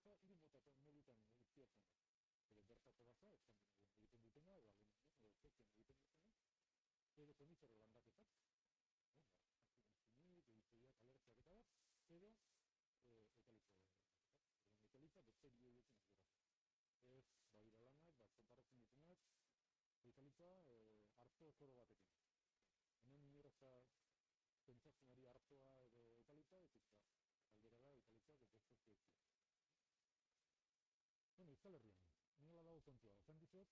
gauza hiru motatan modutan ustiatzen da. Edo bertako gauza, eskandinavian egiten dutena, edo alemanian, edo txekian egiten dutena, edo konifero landaketak, antzinik, egiztegiak, alertziak eta bat, edo ekalitza landaketak. Ekalitza beste bioiekin egeratzen. Ez, badira lanak, konparatzen ditunak, ekalitza harto zoro batekin. Hemen inorza pentsatzen ari hartoa edo ekalitza, ezizka. Aldera da, ekalitza, beste zuetzia. Euskal Herrian, nola dago kontua. Esan dizut,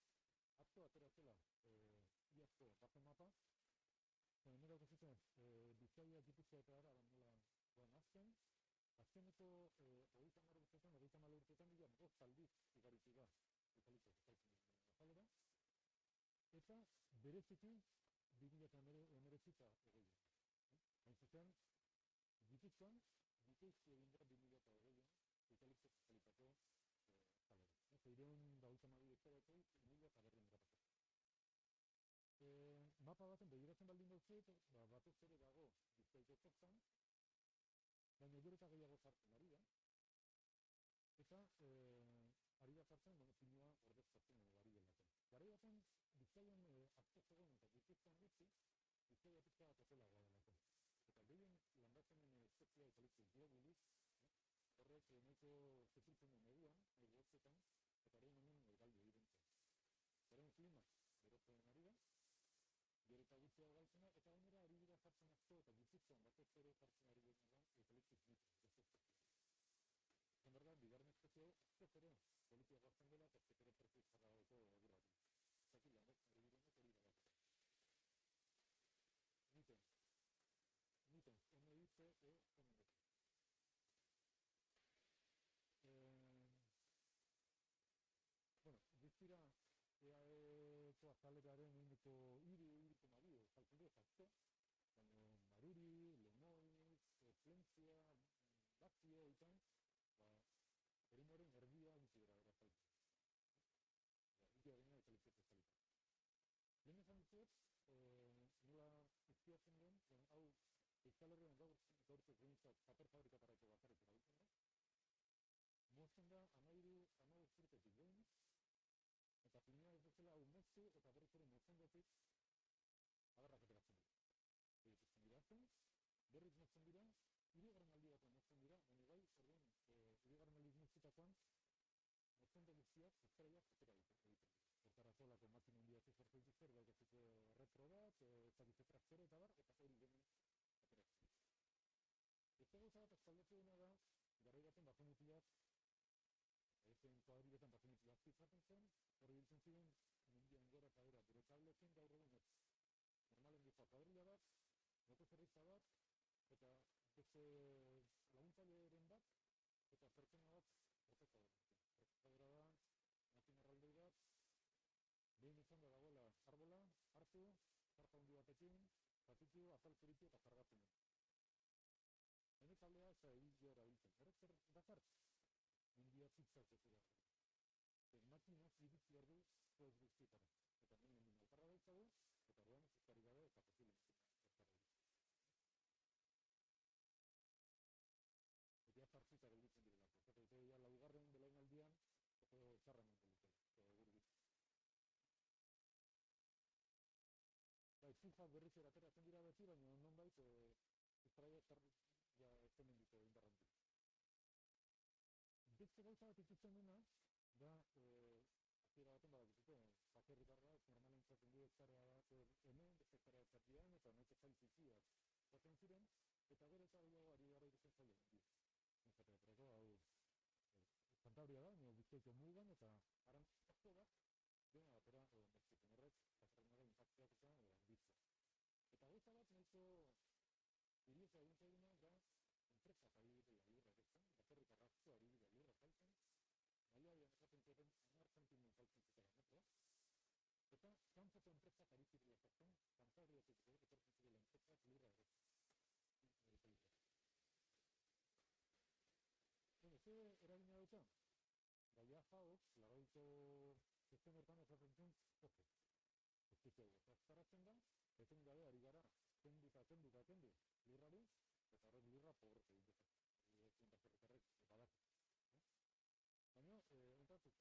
harto ateratzela iazko bazen mapa. Nire okusitzen, Bizkaia, Gipuzkoa eta Araba nola doan azken. Azkeneko 30 urteetan, 34 urteetan dira, bost aldiz igaritu da ekalitza ezkaltzen azalera. Eta bereziki 2019 egin. Hain zuzen, Gipuzkoan, bikoizki egin da 2020 ekalitza ezkalitako azalera. Zeireun daulta mabi ezkerako 2000 grapatu. Mapa baten begiratzen baldin dauzet, batez ere dago Bizkaiko kostan, baina gero eta gehiago sartzen ari da. Eta ari da sartzen monopinua ordezkatzen ari delaten. Garai baten Bizkaian asko zegoen eta Gipuzkoan gutxi, Bizkaia pizka bat ezelagoa delaten. Eta gehien landatzen den espezia ekalitzen globulus, horrek nahiko zepiltzen den eguan, eguotzetan, eta haren hemen galdu egiten zen. Haren klima berotzen ari da, gero eta gutxiago galtzena, eta gainera ari dira jartzen asko, eta Gipuzkoan batez ere jartzen ari dira ekalitzik ditu, beste espezia. En verdad, bigarren espezio askoz ere politia gartzen dela, eta aztek ere perfil jarragoko egur bat. Zaki landatzen ari direnek hori da bat. Nitens, N-I-T-E-N-S. Guztira, EAE-ko azaleraren ehuneko 3,2 saltzen du ezazte, baina Maruri, Lemoiz, Plentzia, Lazio egiten, erimoren erdia guztira gara saltzen. Ikia gaina ekalitzeko zalitzen. Lehen esan dut, nola izkiatzen duen, hau Euskal Herrian gaurko genitzat paper fabrikatarako bakarrik erabiltzen da. Mozten da, 15 urtetik behin, eta pinua ez dutela hau moztu eta berriz ere motzen dutik agarrak ateratzen dira. Egituzten dira zen, berriz motzen dira, hirugarren aldi batean motzen dira, baina bai, orduan, hirugarren aldiz motzitakoan, motzen da guztiak, ezkeraiak atera egiten dira. Hortarako lako makina handiak ezartu dituzte, gaukatzik retro bat, ezagitze traktore eta bar, eta hori genen ateratzen dira. Ez gauza bat azkaldatu dena da, garai baten bazen mutilak, ezen kuadriletan bazen mutilak izaten zen, hori biltzen ziren, mundian gora eta bera, bere kableekin gaur egun ez. Normalen diza kuadrila bat, motozerritza bat, eta beste laguntzaileren bat, eta pertsona bat protestadora. Protestadora da, makina erraldoi bat, behin izan da dagoela arbola, hartu, karta handi batekin, zatitu, azal zuritu eta kargatzen dut. Hene kablea ez da egizio erabiltzen. Horrek zer dakar? Mundia zitzatzeko da. Makinaz iritzi behar du zuez guztietara. Eta hemen alkarra daitzago, eta orduan zizkari gabe eta posible alkarra dut. Eta zartzita gelditzen direlako. Eta ja laugarren belaunaldian, txarra emango dutela. Gurgit. FIFA berriz erateratzen dira beti, baina nonbait, Australia ja etemen dute indarrantik. Beste gauza bat ikusten dena, da, hasiera baten badakizute, bakerritarra, normalen zaten du hektarea bat hemen, beste hektarea zatian, eta nahi zail ziziak zaten ziren, eta gero eta gehiago ari gara ikusten zailen. Zateatreko, hau, Kantabria da, nio Bizkaiko mugan, eta arantzazko bat, dena batera, Mexikon horrek, kasarrenara impacteak eta handitza. Eta gauza bat, nahiko iriesa egin zaiguna, da, enpresak ari dira lurra eretzen, bakerritarra asko ari dira lurra saltzen, mailabian esaten zuten 10 zentimen saltzen zutela metro, eta kanpoko enpresak ari zirela zartzen, Kantabriatik etortzen zirela enpresak lurra eretzen. Ze eragina dutza? Gaia jaok, lagaiko zezen hortan esaten zuen, oke. Zaztaratzen da, eten gabe ari gara, kendu, lurrari, eta horrek lurra pobrete egin dezak. Ezin bakarrik badak.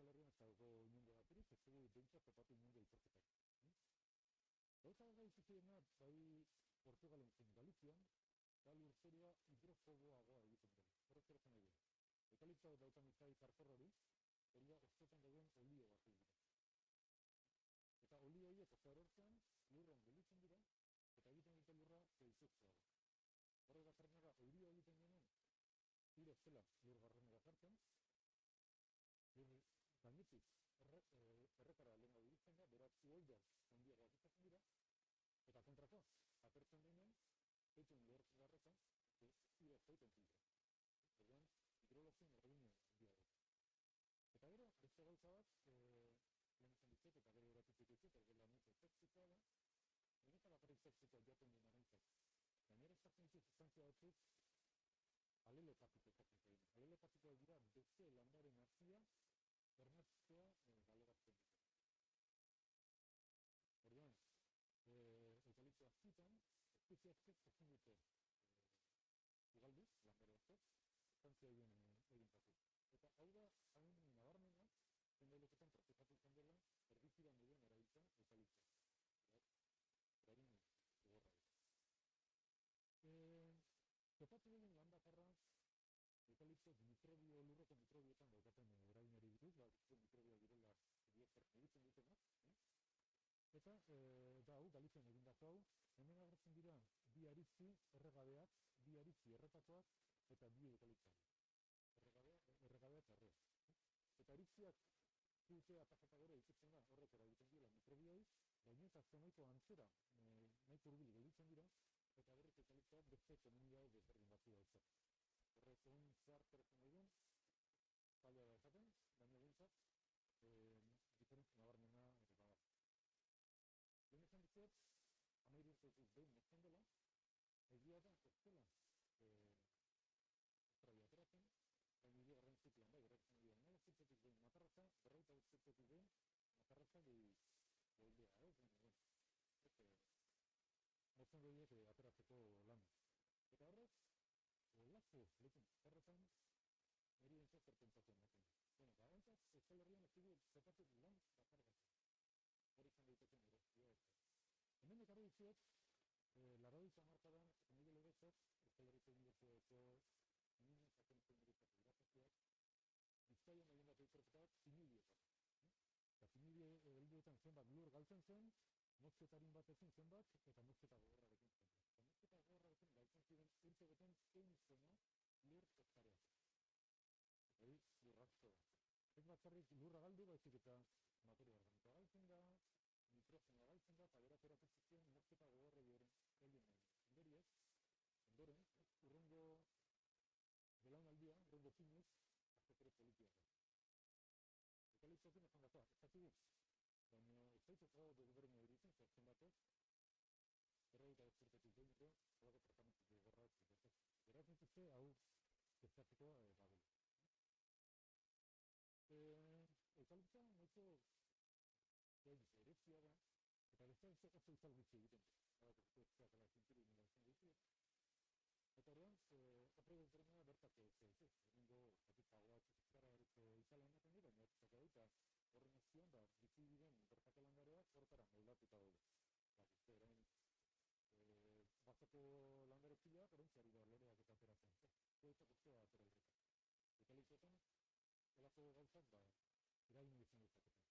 Euskal Herrian ez dago inongo baterik, ez dugu behintzat topatu inongo ikerketak. Gauza gaizkiena, bai Portugalen zen Galizian, da lurzoria hidrofoboagoa egiten dela. Horrek zer esan nahi du. Eukaliptoak daukan izai kartor hori da ostotan dagoen olio bat dira. Eta olio horiek ez erortzen, lurran gelitzen dira, eta egiten dute lurra geizotzeago. Horrek da zerrenara, olio egiten denen, ire zela lur garranera zartzen, lur gainetik errekara lehen gau diritzen da, beraz uoldeak handiagoak izaten dira, eta kontrako, apertzen denen, eitun lehor garretan, ire zeiten zira. Orduan, hidrologien erreginen handiago. Eta gero, beste gauza bat, lehen izan ditzet, eta gero eratutik ditzet, ergela nintzen toxikoa da, benetan aparik toxikoa jaten duen arentzat. Gainera eskatzen ditu sustantzia batzuk, alelepatiko toxikoa dira. Alelepatikoa dira beste landaren hasia bermatzea galerazten dute. Orduan, eukalipto azkitan, espezie askek ezin dute ugaldu, landare batzuk, sustantzia egin zatu. Eta hau da, hain nabarmena, zenbaileketan protekatu izan dela, herbizida moduan erabiltzen eukaliptoa. Eragin gogorra dut. Topatu dugun lan bakarra, eukaliptoak lurreko mikrobioetan daukaten eraginari dituz, mikrobioa direla bihotzak egiten dutenak. Eta, da hau, Galizian egindako hau, hemen agertzen dira bi aritzi erregabeak, bi aritzi erretakoak, eta bi eukaliptoak. Erregabea eta erre. Eta aritziak dute atakata gero ikusten da, horrek eragiten dira mikrobioi, gainetazte nahiko antzera, nahiko urbili gelditzen dira, eta berrik eukaliptoak beste ekonomia desberdin batzu dautzak. Horrek egun zehar perezten egun, talea da esaten, baina eguntzat, diferentzi nabarmena eta da. Lehen esan dizuet, amairin zaituz behin mozten dela, egia da, ez dela, estraia ateratzen, baina bigarren ziklan da, gerratzen dira, nola zitzetik behin matarratza, berroita zitzetik behin, matarratza goildea, motzen goiek ateratzeko lan. Eta horrek, lazo lekun zerretan, niri entzat zerpentzatu ematen. Bueno, ba, entzat, Euskal Herrian ez dugu zepatu lan bakargatzen. Hor izan daiteken erozioa. Hemen ekarri dizuet, Laurogeita hamarkadan, Miguel Ebezek, Euskal Herriko Unibertsitateko minen sakontzen meritako irakasleak, Bizkaian egindako ikerketak similietan. Eta similie helduetan zenbat lur galtzen zen, mozketarin batekin zenbat, eta mozketa gogorrarekin zenbat. Eta mozketa gogorrarekin galtzen ziren urte beten zena lur hektareak. Eta hori lurrazko da. Ez batzarrik lurra galdu, baizik eta materia organikoa galtzen da, nitrogenoa galtzen da, eta berak erakutsi zuen mozketa gogorra helien nahi. Ondoren, urrengo belaunaldia, urrengo pinuz, aztekere politiak da. Eukaliptoekin ezan dakoa, ez dakigu, baina ez zaitu zago desberdin egiten, zertzen batez, berrogeita urtetik behineko, zelago tratamentu gogorrak egiten. Beraz nintuzte, hau, testatzeko badela. Eukaliptoa nahiko erezia da, eta bestean oso izal gutxi egiten. Ez zeakala zinturi nila izan gutxi. Eta horrean, aprego ezberdina bertako ez. Hemengo atitzagoa txutzara eriko izala ematen dira, baina atitzagoa eta horren ezzion, bizi diren bertako landareak horretara moldatuta daude. Orain, batzako landare pila, horrentziari da loreak eta ateratzen. Eta guztia atera direka. Eukaliptoetan, elako gauzak, eragin egiten duzaketen.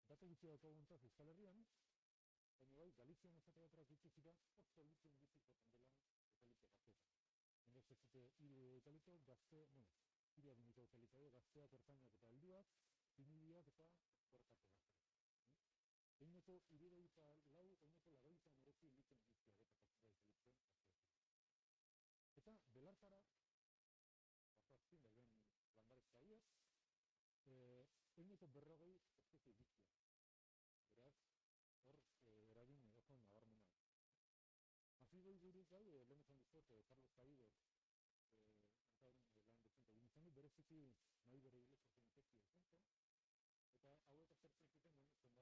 Date gutxi daukagu entzat Euskal Herrian, baina bai, Galizian esate baterak ikusita, oso lutzen bizikoten dela eukalipto gazteetan. Hemen ez zute hiru eukalipto gazte, hiru adiniko eukalipto gazteak, ertainak eta helduak, pinibiak eta bertako gazteak. Egineko irurogeita lau, egineko laurogeita hemeretzi lutzen bizkiak eta gaztea eukalipto gazteak. Eta belartara, bazoazkin dagoen landarez zaiez, egineko berrogei espezie bizkiak. Beraz, hor eragin oso nabarmena. Afiboi buruz gai, lehen esan dizuet, Carlos Caídos, lan dezente egin izan du, bereziki nahi bere hilezko infekzio izan, eta hauek azertzen zuten zenbat,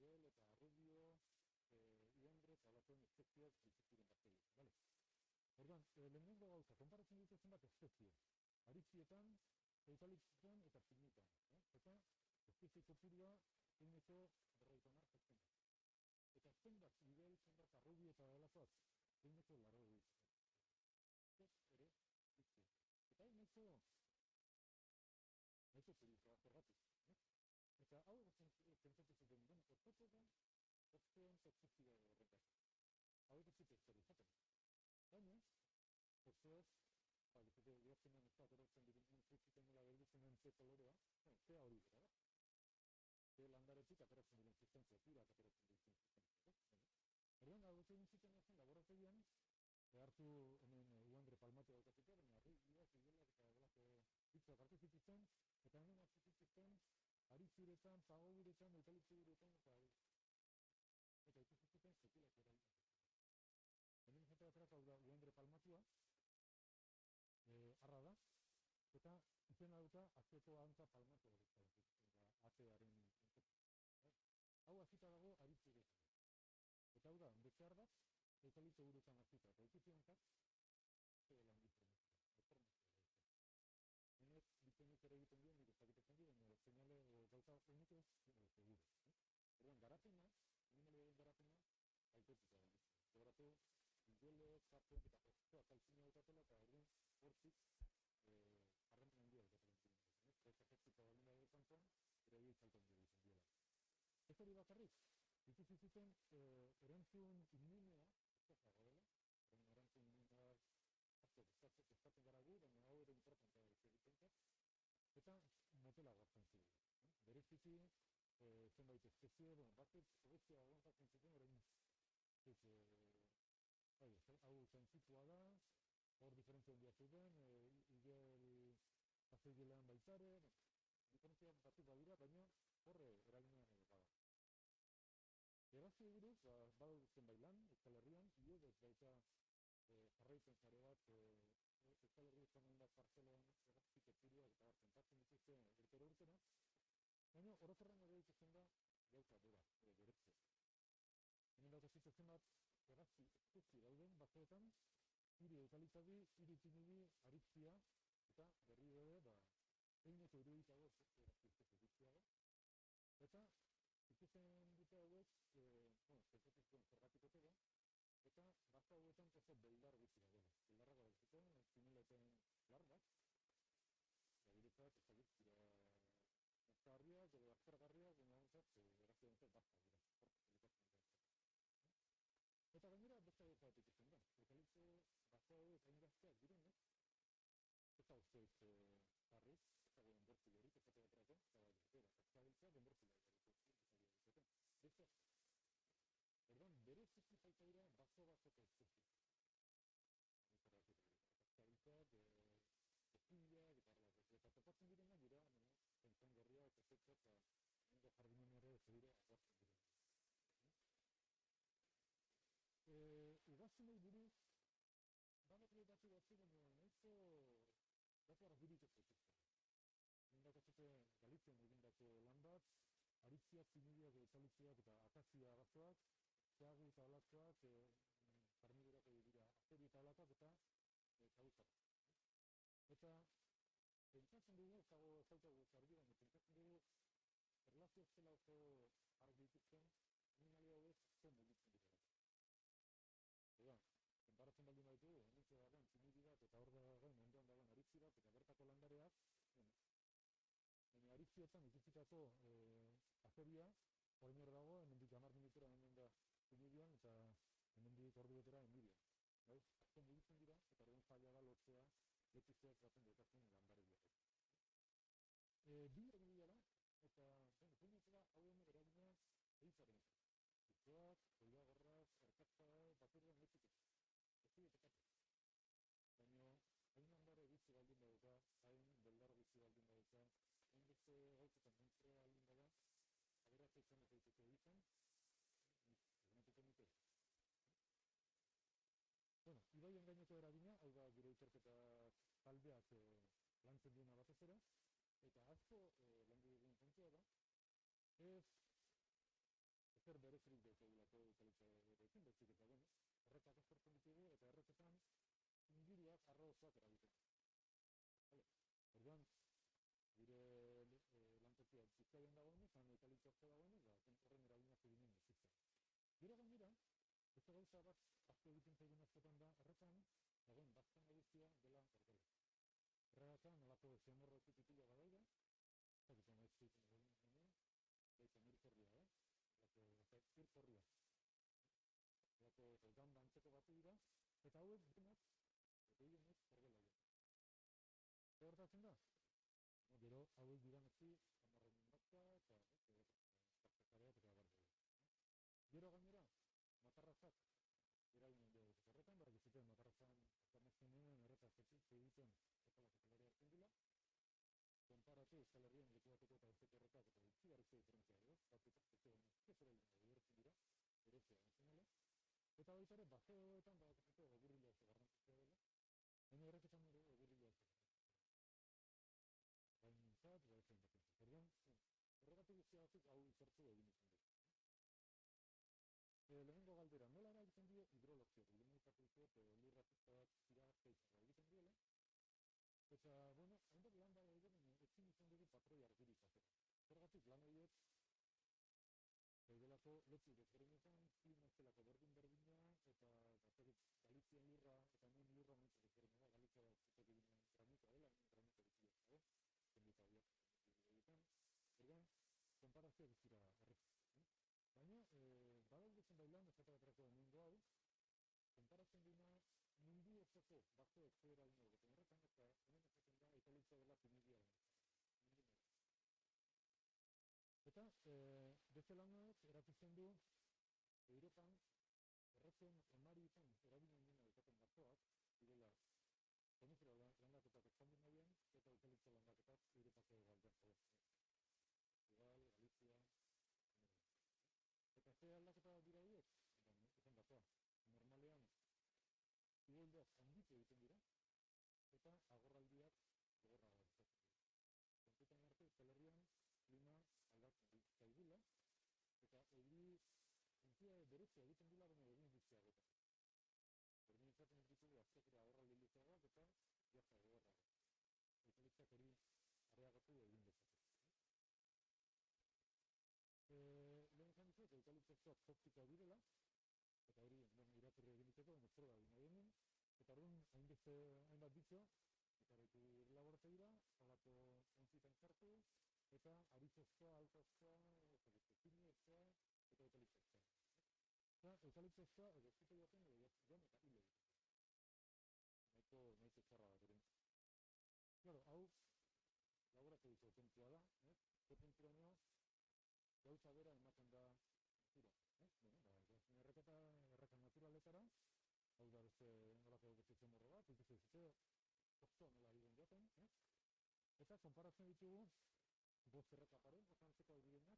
gel eta arrubio, iendre eta alakoen infekzioak dituzkiren bakteriak. Orduan, lehenengo gauza, konparatzen dute zenbat espezie. Aritzietan, eukalipitan eta pinitan. Eta espezie kopurua eguneko 50 jatzen da. Eta zenbat ibel, zenbat arrubi eta delakoak eguneko 80. Ez ere, guzti. Eta nahiko zerikoa zergatik. Eta hau pentsatu zuten, bueno, ortopetan, ortean toxizia horretak. Hau ez zute zer izaten. Baina, ortoaz, dizute, gehatzen ez da, ateratzen diren, ziziten nola gelditzen den ze kolorea, zea hori gara, ze landaretik ateratzen diren sustantzia, pirak ateratzen diren sustantzia. Erdoan, hau egin zuten zen laborategian, behartu hemen uangre palmate daukatuko, baina arribiak, igelak eta belako hitzak hartu zituzten, eta hemen hartu zituzten, aritzuretan, pagoguretan, eukalipturetan, eta ikusten sekulak eragin. Hemen izate baterak hau da uangre palmatua, arra da, eta izena duta azteko ahantza palmatu hori, atearen entzeko. Hau azita dago aritzuretan. Eta hau da, bezear bat, eukaliptu guretan azita, eta ikusiontak, lan informazioa, informazioa da. Hemen dipenik ere egiten duen, nik ezagitetzen duen, seinale gauza nik ez, seguro. Erdoan, garapena, animalioaren garapena, hipoteza da. Zeratu, izole, zapen eta prozesoa kalzina daukatela, eta erdoan, hortzik, harremen handia daukatela ditzen. Ez efektika balina dut zantzan, ere itzaltan dira izan dira. Ez hori bakarrik, ikusi zuten erantzun immunea, ez da dela, erantzun immunea estatzen gara gu, baina hau ere importantea egiten, eta motela gartzen ziren. Bereziki, zenbait espezie, batzuk, sobezia aguantatzen zuten, orain, hau zentzitua da, hor diferentzia handia zuten, igel, azegelean baitare, diferentzia batzuk badira, baina horre eragina bada. Egazio buruz, badu zenbait lan, Euskal Herrian, iodez baita jarraitzen zare bat, Euskal Herri izan da parzeloan egazki kopurua eta tentatzen dituzten urtero, baina orokorren ere ikusten da gauza bera, beretzea. Hemen daukazitzatzen bat egazki espezie dauden batzuetan, hiri eukaliptabi, hiri txinibi, aritzia, eta berri ere, egineko iruditago egazki espezie guztiago. Eta ikusten dute hauek, zergatik zergatikote da, eta bazka hauetan oso beldar guzti dagoela. Beldarrak badaukuten, zinuleten larbak, guretzat, ezagik, nazkagarriak edo azkargarriak, baina hontzat, erazio hontzat bazka dira. Eta gainera, beste gauza bat ikusten da. Eukalipto bazka hauek hainbazteak direnek, eta usteik jarriz, eta guen bortzi horik, ezate baterako, eta zaskabiltzea, den bortzi horik. Beste, erdoan, bere zizki falta dira bazo-bazoko espezie. Zaskabiltzak, eskuileak, eta topatzen direnak dira, zentzen gorriak, ezetzak, eta nire jardinen ere zedire aguazten direnak. Ugazunei buruz, bagatri batzu batzuk, nahiko datu argurik ez dituzten. Nindakatzute Galizian egindako lan bat, aritziak, zinibiak, eukalipziak eta akazia bazoak, zeagu eta alatzoak, jarmidurako dira azeri eta alatak eta kabuzak. Eta pentsatzen dugu, ez dago zautagu zarbi, baina pentsatzen dugu erlazio zela oso argi dituzten, animalia hauek zen mugitzen dira. Eta, enparatzen baldin baitu, hementxe dagoen txinidi bat eta hor dagoen ondoan dagoen aritzi bat eta bertako landareak, baina aritzietan ikutzitako azeria, orain hor dago, hemendik 10 minutura hemen da txinidian eta hemendik ordu betera enbidean. Azken mugitzen dira eta horren zaila da lotzea letizioak batzen detatzen landare biak. Bi egin da, eta zein hauen eragina egitzaren. Itzoak, oilagorrak, erkatzak, bateria netzik ez ditetekatu. Baina, hain landare gutxi baldin badauka, hain beldar gutxi baldin badauka, hain beste gauzetan monstrea baldin bada, aberatzea izan eta egiteko egiten, egiteko nuke. Bueno, ibaien gaineko eragina, hau da gure ikerketa taldeak lantzen duena batez ere, eta asko landu dugun kontua da, ez ezer berezirik daukagulako eukaliptoarekin, betzik eta bueno, errekak ezkortzen ditugu eta erreketan inguruak arra osoak eragiten. Orduan, bizkaian dagoenez, han eukaliptoa dagoenez, horren eragina zebinen bizitzen. Gero gainera, beste gauza bat azte egiten zaigun askotan da, errekan, dagoen bazkan guztia dela horrela. Errekan, nolako zemorro titila badaude, zakitzen ez ziten egin hemen, baita mirkorria, zirkorria. Gamba antzeko batu dira, eta hauek denak, gehienez horrela dira. Zer hortatzen da? Gero hauek dira metzi, amarren inbatka, eta eskartekareak eta abar dira. Gero gainera, matarrazak, eraginen dugu horretan, barak izuten matarrazan, kamazten nuen horretaz egiten, ekolare hartzen dira, konparatu Euskal Herrian leku bateko eta urteko horretak eta itxigarrizko diferentzia edo, batetak kezorelina egertzen dira, erotzea nazionala, eta baita ere, bazeoetan badakateko egurrilea oso garrantzitsua dela, baina horreketan ere egurrilea oso garrantzitsua dela. Bain nintzat, baina batentzat. Horregatik guztia batzuk hau ikertu egin izan dut. Lehenengo galdera, nola egiten die hidrologia, lehen ikatu dut, lurratik zira egiten diela, eta, bueno, hainbat lan da egiten, ezin izan dugu patroi argirik atera. Zergatik lan horiek, delako leku desberdinetan, klimatzelako berdin-berdina, eta Galizian lurra, eta nuen lurra nintzen desberdina da, Galizia zitek eginen granita dela, granita ditu dago, zenbita horiek egiten. Ergan, konparazioak ez dira erretzen. Baina, badaude zenbait lan, esate baterako mundu hau, konparatzen duna mundu osoko bazoek zera dino egiten horretan, eta hemen ezaten da eukaliptoa dela pinidia dena. Eta, beste lanak erakusten du Europan erretzen emaritan erabinen dena eukaten bazoak, direla konifera landaketak Eskandinavian eta eukaliptoa landaketak Europako galdean zaudez. Igual, Galizia, eta ze aldaketa dira horiek? Ezen bazoa. Normalean, igoldeak handitu egiten dira, eta agorraldiak gogorragoak izaten dira. Kontutan hartu, Euskal Herrian klima aldatzen zaigula, eta hori beretzea egiten dira, baina egin guztiagotan. Berdin izaten ditugu aztekera agorraldi luzeagoak eta jazta gogorragoak. Eukaliptoak hori areagatu egin dezatzen. Lehen izan dizut, eukaliptoak toksikoa direla, eta hori irakurri egin diteko, froga egin nahi hemen, eta orduan hainbat bitxo, eta horretu laborategira, halako ontzitan sartu, eta aritzezkoa, alkozkoa, ziniezkoa, eta eukaliptezkoa. Eta eukaliptezkoa, edo zute joaten, edo joan eta hile egiten. Nahiko txarra bat eren. Claro, hau, laborategiko tentua da, tentua nio, gauza bera ematen da natura. Erreka naturaletara, hau da beste nolako betetzen morro bat, ikusi zute, oso nola diren joaten, eta konparatzen ditugu, bost erreka pare, osantzeko direnak,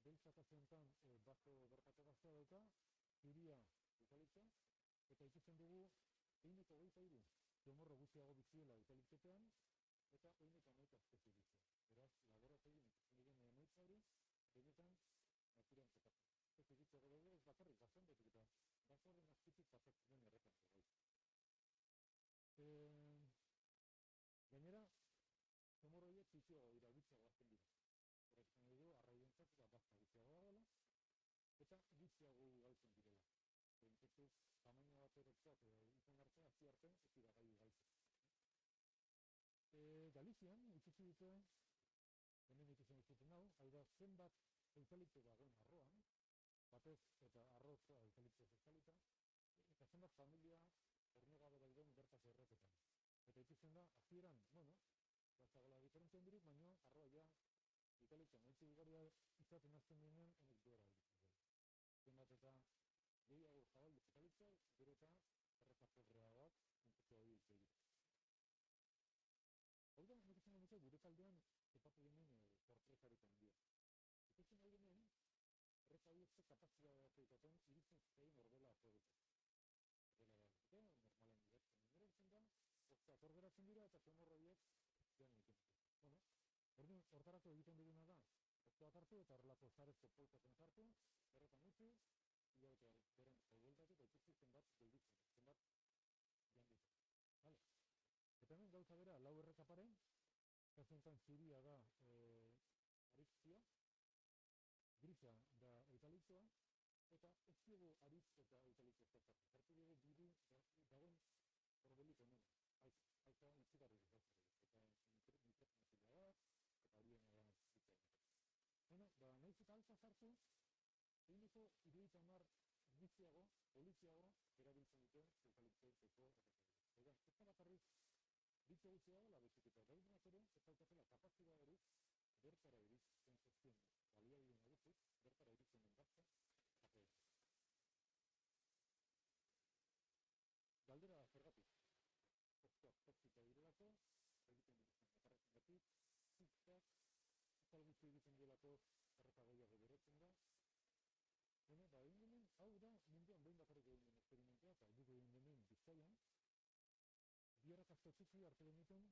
beltzak azientan bertako gaztea dauka, zuria eukaliptoa, eta ikusten dugu, 123 zomorro guztiago biziela eukaliptetean, eta 111 espezie bizia. Beraz, laborategin ikusten diren emaitza hori, benetan naturan zekatzen. Ez egitzago dugu, ez bakarrik bazen betik eta bazoren azkitik pasatzen den errekan zegoiz. Gainera, zomorro horiek zizioa dira, gutxiago hartzen dira. Horrek izan dugu, arraidentzat eta bazka gutxiago dela, eta gutxiago galtzen direla. Intzituz, tamaina bat erotzat izan hartzen, hazi hartzen, ez dira gai galtzen. Galizian, ikusi dute, hemen ikusten duten hau da zenbat eukalipto dagoen arroan, batez eta arroza eukaliptoz eskalita, eta zenbat familia hornegabe dauden bertako erreketan. Eta ikusten da, hasieran, batzagola diferentzia handirik, baina arroa ja eukaliptoan gaitzi ugaria izaten azten denean, honek duera egiten dira. Zenbat eta gehiago zabaldu eukaliptoa, gero eta erreka pobreagoak entzeko hori egiten. Hau da, nik izan dut gure taldean epatu ginen sorpresarik handia. Ikusten nahi ginen, erreka horiek kapazitatea ikaten iritzen zitein orbela aprobetzen. Orbela da, normalen direktzen ingerentzen da, atorderatzen dira eta zomorro horiek joan egiten dut. Hortarako egiten duguna da, oztuak hartu eta horrelako zarezko polkaten hartu, errekan utzi, hilabete beren zaigueltatik, ikusi zenbat gelditzen, zenbat joan ditu. Eta hemen gauza bera, lau errekaparen, kasuntan zuria da ariztia, grisa da eukaliptoa, eta ez dugu aritz eta eukaliptoa zertatu. Zartu dugu bidu dagoen orbelik hemen. Aiza intzigarri gauzak. Eta mikrofona bat, eta horien zitzen. Bueno, nahiz eta alza sartu, egineko iruditzen mar biziago, poliziago, erabiltzen duten eukaliptoizeko errekalde. Eta ez da bakarrik bitze gutxiago, labezik eta daudenak ere, ez daukatela kapazitaterik bertara iritzen zezkien baliabide nagusiz, bertara iritzen den batza, japeak. Galdera zergatik. Postuak toksika direlako, egiten dituzten metarrekin zikak, gutxi egiten duelako erreka gehiago berotzen da. Bueno, egin genuen, hau da munduan behin bakarrik egin den esperimentua, eta guk egin genuen Bizkaian, bi errakazte txiki hartu genituen,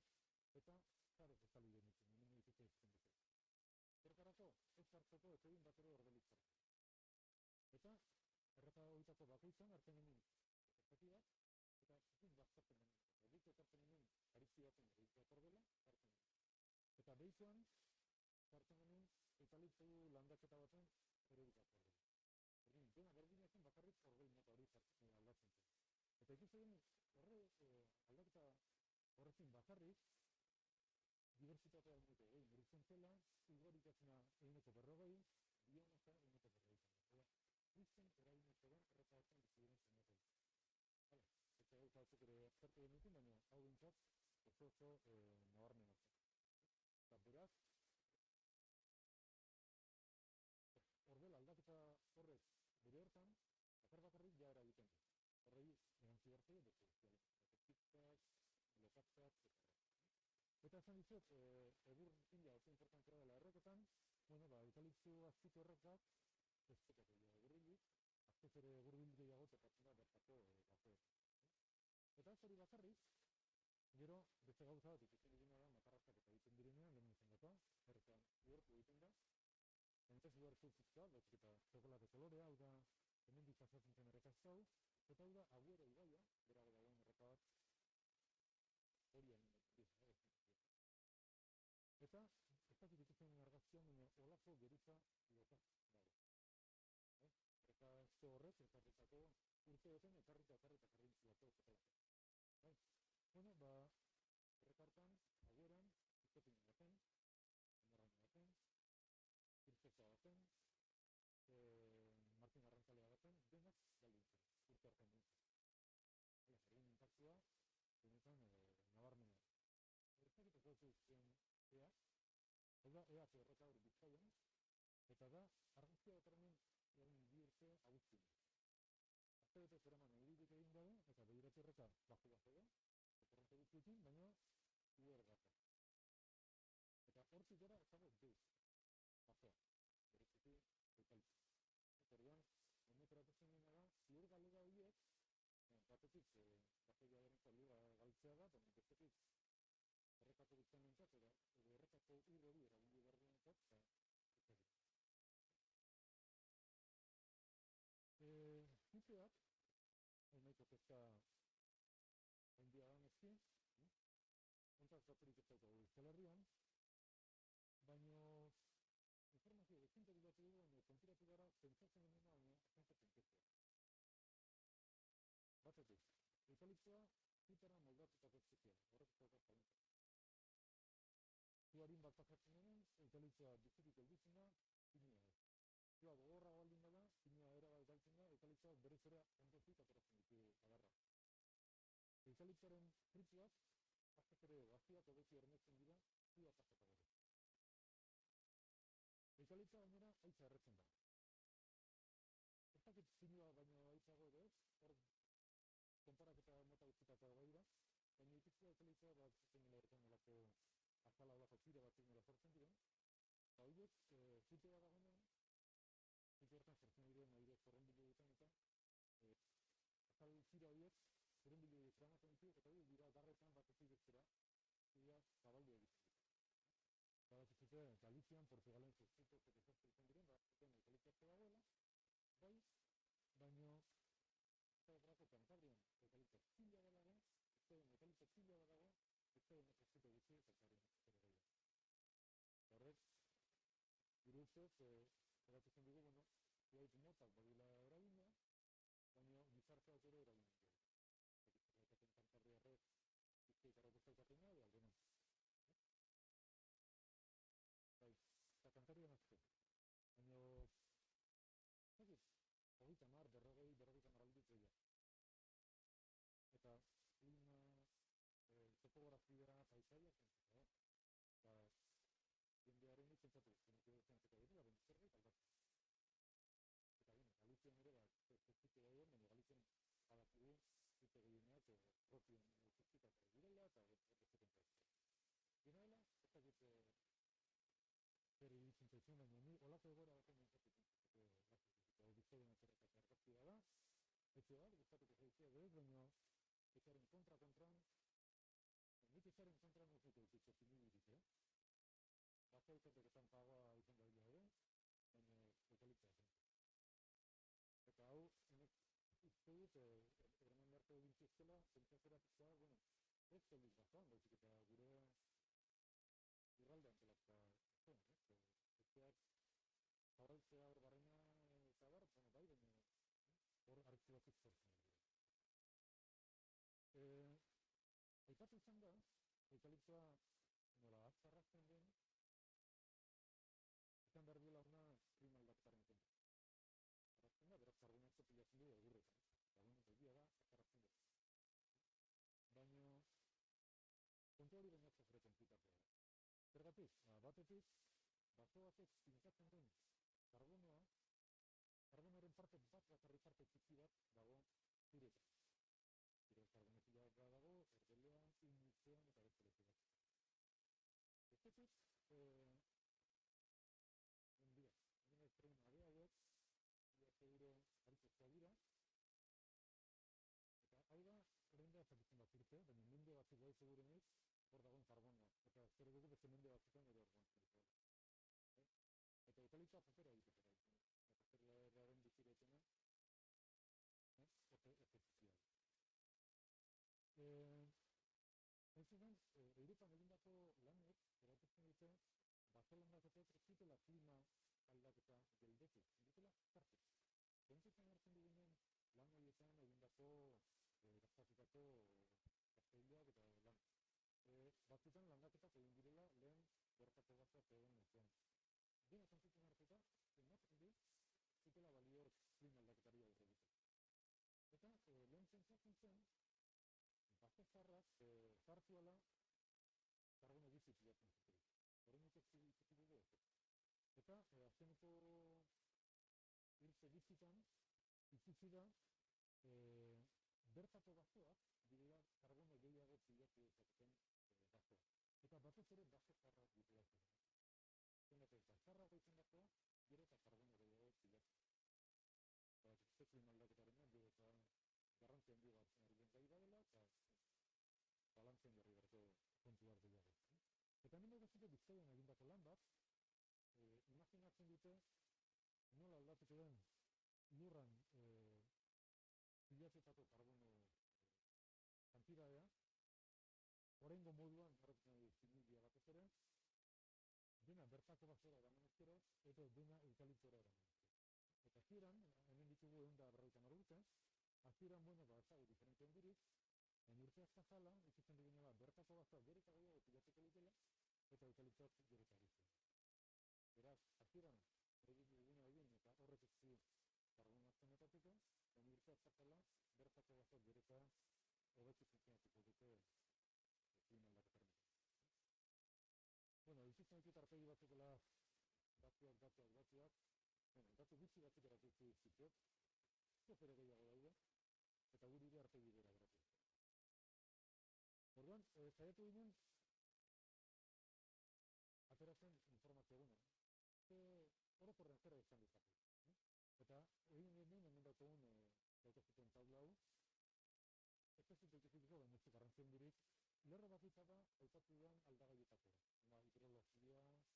eta zarez ezali genituen, hemen egiteko izten dut. Zertarako, ez hartzeko ez egin bat ere ordelik zartu. Eta erreka horietako bakoitzan hartzen genuen ezaki bat, eta zikin bat zartzen genuen. Erditu ekartzen genuen arizti batzen egiteko atorbela, hartzen genuen. Eta behituan, hartzen genuen eukaliptu landaketa baten ereduk atorbela. Ordin, dena berdinatzen bakarrik orbel mota hori aldatzen zen. Eta ikusten aldaketa horrekin bakarrik, diversitatea eguneko egin muritzen zela, igorikatzena eguneko berrogei, biomasa eguneko berrogei zen. Izten eragineko den errekatzen biziren zeneko. Eta hau batzuk ere zertu denekin, baina hau bintzat oso nabarmen zen. Eta beraz, orbel aldaketa horrek bere hortan, bakarrik ja eragiten du. Horrei erantzi bertze, detektikak, lokatzak, etc. Eta esan dizut, egur pila oso importantea dela erreketan, bueno, eukaliptu azpitu errekak, ez zekatu egurrilik, aztez ere egurrilik gehiago topatzen da bertako bakoetan. Eta ez hori bakarrik, gero, beste gauza bat ikusten egina da, matarrazak eta egiten direnean, lehen izan dut, errekan uhertu egiten da, entzaz uhertu zizka, batzik eta txokolate kolorea, hau da, hemen ditzazatzen zen errekazta hau, eta hau da, aguero ibaia, bera dagoen erreka bat, hori egin dut. Eta, ez dakit ikusten argazkian, olako geruza lokaz dago. Errekazte horrek, ekarritako urteoten, ekarritako zilako zekatzen. Bueno, errekartan, agueran, izkepin baten, emarran baten, irtzetza baten, Martin Arrantzalea baten, denak galdintzen, urte hartan dintzen. Egin intaktua, denetan nabarmena. Errekak ez zen EA, hau da EA erreka hori Bizkaian, eta da argazkia bat egin bi urte agustin. Azte bete zeraman egiritik egin gabe, eta begiratu erreka bajo da, korronte guztiekin, baina uer gata. Eta hortik gara ez dago deus, bazoa, bereziki eukaliptu. Orduan, honetaratuzen dena da, ziur galega horiek, batetik, bategia berentzat liga galtzea da, baina bestetik, errekako guztien nintzat, edo errekako ur hori erabili behar nintzat, eta ez egin. Zintze bat, nahiko kezka ondia da nezki, ontzak zaturik ez daukagu Euskal Herrian, baina informazio dezintetik bat dugu, baina konturatu gara, pentsatzen genena, baina pentsatzen kezka. Batetik, eukaliptoa zutera moldatutako txikia, horrek zauka zalintzak. Zuarin bat pasatzen denen, eukaliptoa bizirik eldutzen da, pinua ez. Zua gogorra baldin bada, pinua era bat galtzen da, eukaliptoa berez ere ondozik ateratzen ditu agarra. Eukaliptoaren frituak, aztek ere gaziak obeti ernetzen dira, zua pasata gara. Eukaliptoa gainera, haitza erretzen da. Ez dakit pinua baino haitzago edo ez, hor konparaketa mota guztitako gai da, baina ikutzea eukaliptoa bat zenela erretzen olako azala olako zire bat zinela sortzen diren, eta horiek zute bat dagoenean, zute hortan sortzen diren aire zorrenbilu duten eta azal zira horiek zorrenbilu zeramaten ditu, eta horiek dira garretan bat ez ideztera, dira zabaldu egiten ditu. Eta bat zute Galizian, Portugalen zuztuko zetezazte izan diren, bat zuten eukaliptoazte dagoela, bai, baino eta horako Kantabrian eukaliptoaz zila delago, eukaliptoaz zila delago, ez da ez zute guzti, eta horrek ustez, erakusten dugu, zuhaitu motak badila eragina, baina gizarteak ere eragina dugu. Eta kantarriarrek bizkaitarra bustaukaten da, aldena. Bai, eta kantarrian azte. Baina, hogeita mar, berrogeita mar aldut gehiago. Eta klima, topografia, paisaia, eta jendearen izentzatu, zentzeko dira, baina zerbait aldatzen. Eta Galizian ere, zezkite dagoen, baina Galizian badakigu zute gehienak propien zezkitak direla eta betzeken zaizte. Dinaela, ez dakit zer iruditzen zaitzen, baina ni olako egoera baten nintzatik hau bizkoien atzerretak argazkia da, etxe bat, gustatuko zaizia dut, baina etxaren kontran, nik etxaren kontran ez dut eukitzo zinibirik, Batzauteteketan pagoa izan da bila baina eukaliptoa zen. Eta hau, enek uste dut, eraman beharko egintuzkela, zentzazera pizka, ez zelik bazoan, baizik eta gure irraldean zelazka zen, ezkeak zaurraitzea hor barrena eta bar, bai, baina hor arretzi batzuk zortzen dira. Aipatu izan da, eukaliptoa nola atzarrazten den, izan behar duela hona klima aldaketaren kontra. Arrazten da, beraz karbonatzo pilatzen du egurretan. Egia da, atzarrazten dut. Baina, kontu hori baina zofreten pitatea. Zergatik, batetik, bazo batek zinkatzen den karbonoaren parte bat parte txiki bat dago ziretan. Zire karbonetila bat dago, erdelean, initzean eta bezaleko bat. Bestetik, Hemen tren area hauek, seguro aritzezkoa dira, eta hau da, orain da ezagutzen bat urte, baina mende batzuk bai segurenez, hor dagoen karbonoa, eta zer dugu beste mende batzutan ere orduan zirikoa. Eta eukaliptoa zapera egiteko egiten, eta zaperaren biziretena, efekzioa. Ez ziren, Europan egindako lanek, erakusten dute, bazo landaketek ez dutela klima aldaketa geldetik, dutela zartik. Pentsetan hartzen dugunen lan horietan egindako gaztafikako gazteileak eta lan. Batzutan landaketak egin direla lehen bertako gaztak egon nintzean. Dena zantzutzen hartuta, ematen du, zutela balio klima aldaketari aurre egiteko. Eta lehen zentzatzen zen, bazo zarrak zartuala karbono bizi pilatzen zutela. Horren ikusi dugu ez. Eta azkeneko hiltze bizitan ikusi da bertako bazoak direla karbono gehiago pilatu dezaketen bazoak. Eta batez ere bazo zarrak direla zen. Zendatzen eta zarrak egiten bazoa, gero eta karbono gehiago pilatu. Eta klima aldaketaren gero eta garrantzian dugu hartzen gai badela eta balantzen jarri berko kontu hartu dugu. Eta hemen dagoetzeko Bizkaian egindako lan bat, imaginatzen dute nola aldatuko den lurran pilatutako karbono kantitatea, oraingo moduan garratzen dugu zimildia batez ere, dena bertako bazora eraman ezkero, eta dena eukaliptora eraman ezkero. Eta hasieran, hemen ditugu 150 urte, hasieran ezagut diferente ondirik, baina urteak zazala, ikusten dugunela bertako bazoa gero eta gehiago pilatzeko dutela, eta eukaliptoak gero eta ditzen. Beraz, hasieran, egin duguna egin eta horrek ezzi karbonatzen etatuko, baina urteak zazala, bertako bazoa gero eta hobetu funtzionatuko dute klima aldaketaren. Ikusten ditut arpegi batzukela datuak, datu gutxi batzuk erakutsi zitiot, zopere gehiago daude, eta guri ere arpegi bera geratu. Orduan, saiatu ginen, ateratzen informazio eguna. Orokorren zera izan dezakegu. Eta egin genuen hemen daukagun daukazuten taula hau, ez ez dut ikutiko, baina ez garrantzien dirik, lerro bat da aipatu duan aldagaietakoa. Hidrologia, errekazten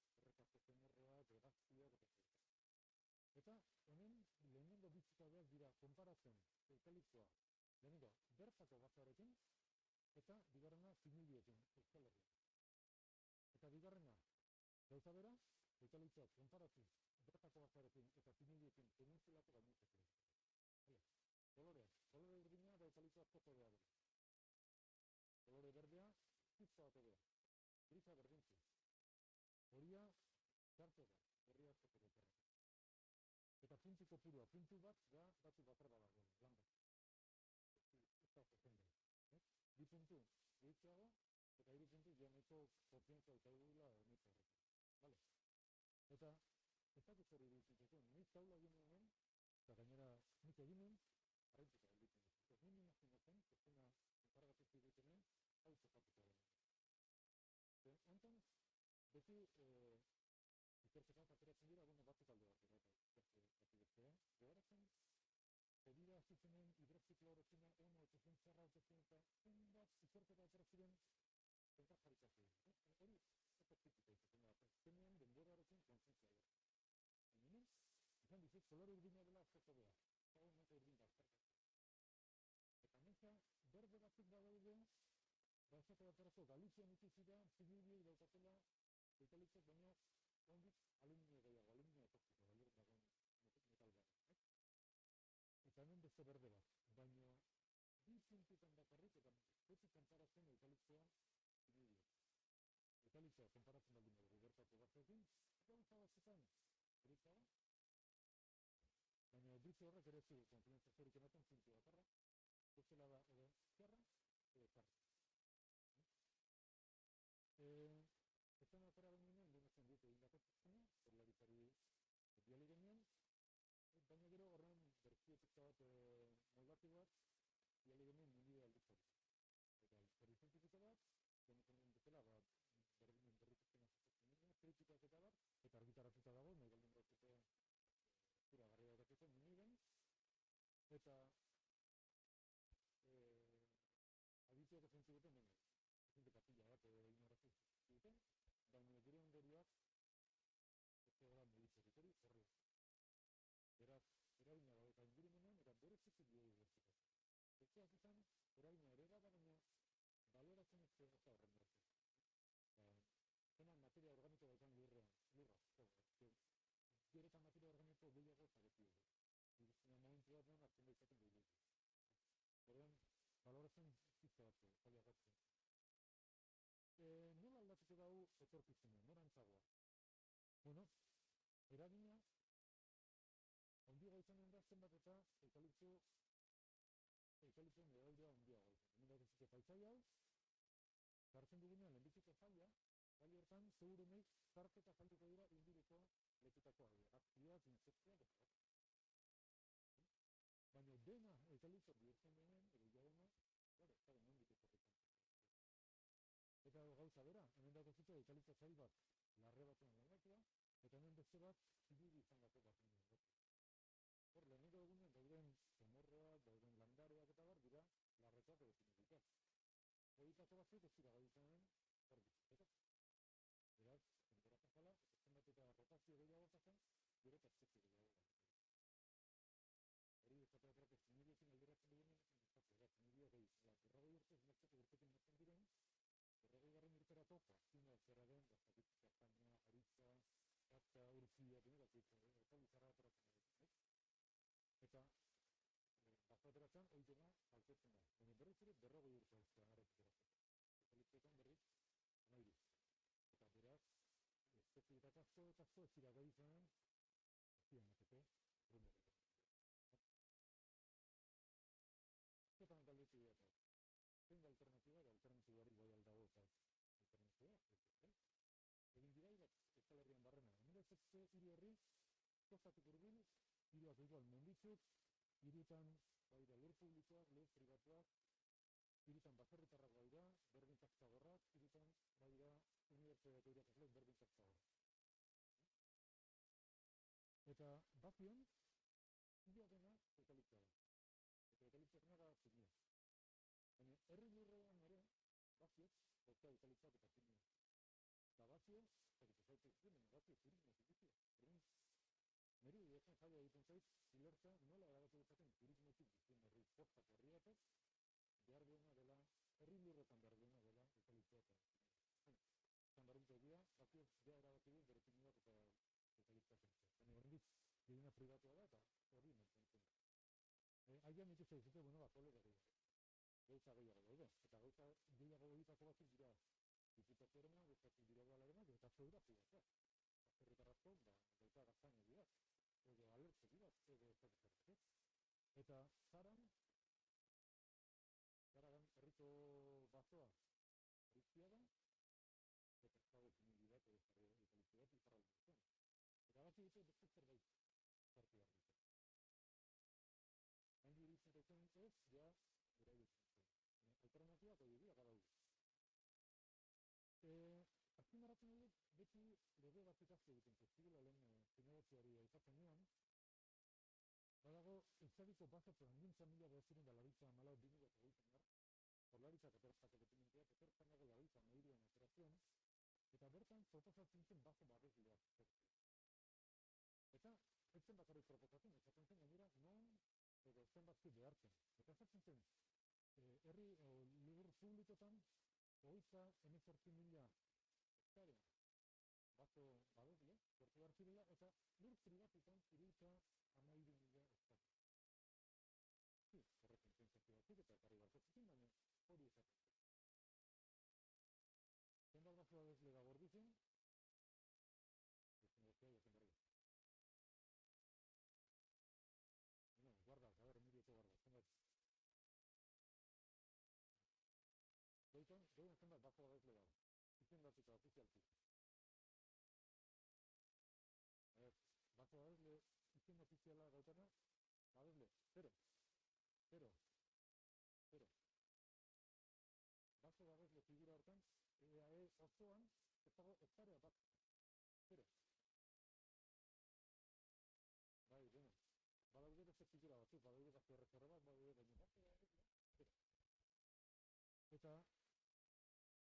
erroak, egazkiak, eta. Eta hemen lehenengo bitzikabeak dira konparatzen eukaliptoa lehenengo bertako bazoarekin eta bigarrena zimildiekin Euskal Herrian. Eta bigarrena gauza bera, eukaliptoak konparatuz bertako bazarekin eta pinudiekin penintsulako gainontzeko. Kolore urdina da eukalipto asko kodea dela. Kolore berdea, pizza bat odea. Grisa berdintzu. Horia, txarto da, berria asko kodea. Eta puntu kopurua, puntu bat da batzu bakar badago, lan bat. Ez da jende. Bi puntu gehitxeago, eta hiru puntu janeko konfiantza daukagula nitza horrekin. Vale? Eta ez dakit zer iruditzeko, nik taula egin nuen, eta gainera nik egin nuen, arrentzita gelditzen dut. Ez nien imaginatzen, pertsona enkargatu zidutenen, hau topatuko den. Hontan, beti ikerketan ateratzen dira, batzuk alde bat, bati bestea. Geharatzen, Edira azizenen hidroxiklorokina, ono, etxezentzarra, eta zenbat ikerketa ateratzen zentak jarrikatzen. Hori, efektitzita izaten da, azkenean denborarekin kontzientzia da. Hemen, izan dizut, kolore urdina dela azkoko beha. Zago neta urdin da, azkarkatzen. Eta neta, berde batzuk badaude, esate baterako Galizian ikusi da, zibiliek daukatela, eukaliptok baino, ondik aluminio gehiago, aluminio toxiko, gaior dagoen metal bat. Eta hemen beste berde bat, baino, bi puntutan bakarrik, eta beti konparatzen eukaliptoa zibiliek. Eukaliptoa konparatzen baldin dugu bertako batzekin, gauza batzutan, britzago, baina britze horrek ere zu konfidentzaziorik ematen puntu bakarra, bezala da edo zerra, edo zarra. Ezten atera genuen, lehenatzen dut egin dakotzen, zerlaritari biali genuen, baina gero horren berkietikta bat moldatu bat, biali genuen munide alditzari. Eta hori zientifiko bat, denetzen bezala, berdinen berrikusten azatzen dut, kritikak eta bat, eta argitaratuta dago, nahi galdun gauzeko zura garria horreteko muniden, eta adituak ezentzu duten dene. Ezente kapila bat ignoratzen duten, baina gure ondorioak ez gara meditzerik hori horri. Beraz, eragina dago eta ingurumenean, eta berezitzik dugu bertziko. Etxeak izan, eragina ere da, baina baloratzen ez da horren bertziko. Zenan materia organiko daukan lurra. Gero eta materia organiko gehiago eta beti dugu. Iruzina momentu bat den hartzen da izaten dugu. Horren, baloratzen zizte batzu, jaliak batzen. Nola aldatuko dugu etorkizunen, norantzagoa? Bueno, eragina, ondiago izanen da zenbat eta eukaliptoen eraldea ondiago izan. Hemen dago zizte paitzai hau, gartzen dugunean lehenbiziko faila hortan, segurunek zarketa faltuko dira inguruko leketako hau. Bakteriak, insektuak, eta bat. Baina dena eukaliptok bihurtzen denen, edo jadena, ez da nondik etorritzen. Eta gauza bera, hemen dago zute eukalipto zail bat larre batean lehenatua, eta hemen beste bat zibili izan dako bat lehenatua. Hor, leheneko egunen dauden zemorroak, dauden landareak eta bar, dira larrekoak edo zinurikak. Horietako batzuk ez dira gaitaren hor bizitzetak. Beraz, temperatan jala, ezten bat eta rotazio gehiago zazen, gero eta esketzi gehiago bat. Hori ezatea berak ez zinuriekin alderatzen dugunen, zinuriak gehi, berrogei urtez mertzeko urtekin mertzen diren, berrogei garren urterako, zina zerra den, bazakitzak España, Aritza, Azka, Urtzia, eta bizarra ateratzen dugu. Eta bazateratzen, hori dena, altetzen da. Baina berriz ere, berrogei urte altzea aretik eratzeko. Eukaliptoetan berriz, amairu. Eta beraz, espezietak asko ez dira gai izan, zian mateko, rumereko. Askotan galdetu dira. Zein da alternatiba, alternatibari bai aldago eta alternatiba, egin dira bat Euskal Herrian barrena. Hemen ez hiru herri, kostatik urbil, hiruak igual menditzuk, hirutan baira lur publikoak, lur pribatuak, hirutan baserritarrak baira, berdintzak zagorrak, hirutan baira unibertsitatea irakasleek berdintzak zagorrak. Eta bakien, hiru dena eukaliptoa da. Eta eukaliptoa da zimia. Baina herri lurrean ere, baziek, bostea eukaliptoak eta zimia. Eta baziek, eta zaitu zinen, baziek turismo zikitia. Neri egiten jaia egiten zait, zilertza nola erabatu dezaten turismotik dizien herri postako herri batek, behar duena dela, herri lurretan behar duena dela eukaliptoa eta zimia. Zan behar dut egia, baziek ja erabaki du bere pinuak eta giztatzen. Baina horrendik, bidina pribatua da eta hori mantentzen. Aian ikuste dizute, bueno, kolore gauza gehiago daude. Eta gauza gehiago horietako batzuk dira diputazioarena, bestatzen dira udalarena, eta zeura pribatua. Herritar asko, gauza gaztaino dira, edo alertze dira, edo ez. Eta Zaragan herriko bazoa guztia da, eta ez dago komunitate bat, eta guzti bat izarraldu zen. Eta baki dute beste zerbait sartu behar dute. Hain iruditzen duten ez, ja, erabiltzen zen. Alternatibak hori dira gara dugu. Azpimarratzen dut, beti lege batzuk egiten zizkigula lehen zinegotziari aipatzen nian, badago Euskadiko baza plangintza 1984 Jaurlaritzak atertzako dokumentuak etortzanago laguntza nahiruan aterazion, eta bertan proposatzen zen bazo babesleak zertu. Eta ez zen bakarrik proposatzen, esaten zen gainera non edo zenbatzu behartzen. Eta esaten zen, herri liburu publikotan, 28.000 hektarea bazo babesle, zertu behar zirela, eta lur pribatutan 12.000 hektarea. Horrekin pentsatu batzuk eta ekarri barko zikin, baina hori esaten zen. Zenbat bazo babesle da gordizen, ez negozia jaten berri. No, guardas, a ver, Emilio, guardas, zenbat. Doitan zenbat bazo babesle dago. Izen batzuta ofizialki. Bazo babesle izen ofiziala gautana, babesle, 0. Bazo babesle figura hortan, EAE osoan, ez dago hektarea bat. 0. Bai, bueno. Badaude beste figura batzuk, badaude bazo erreserbat, badaude baino bazo babesle, 0. Eta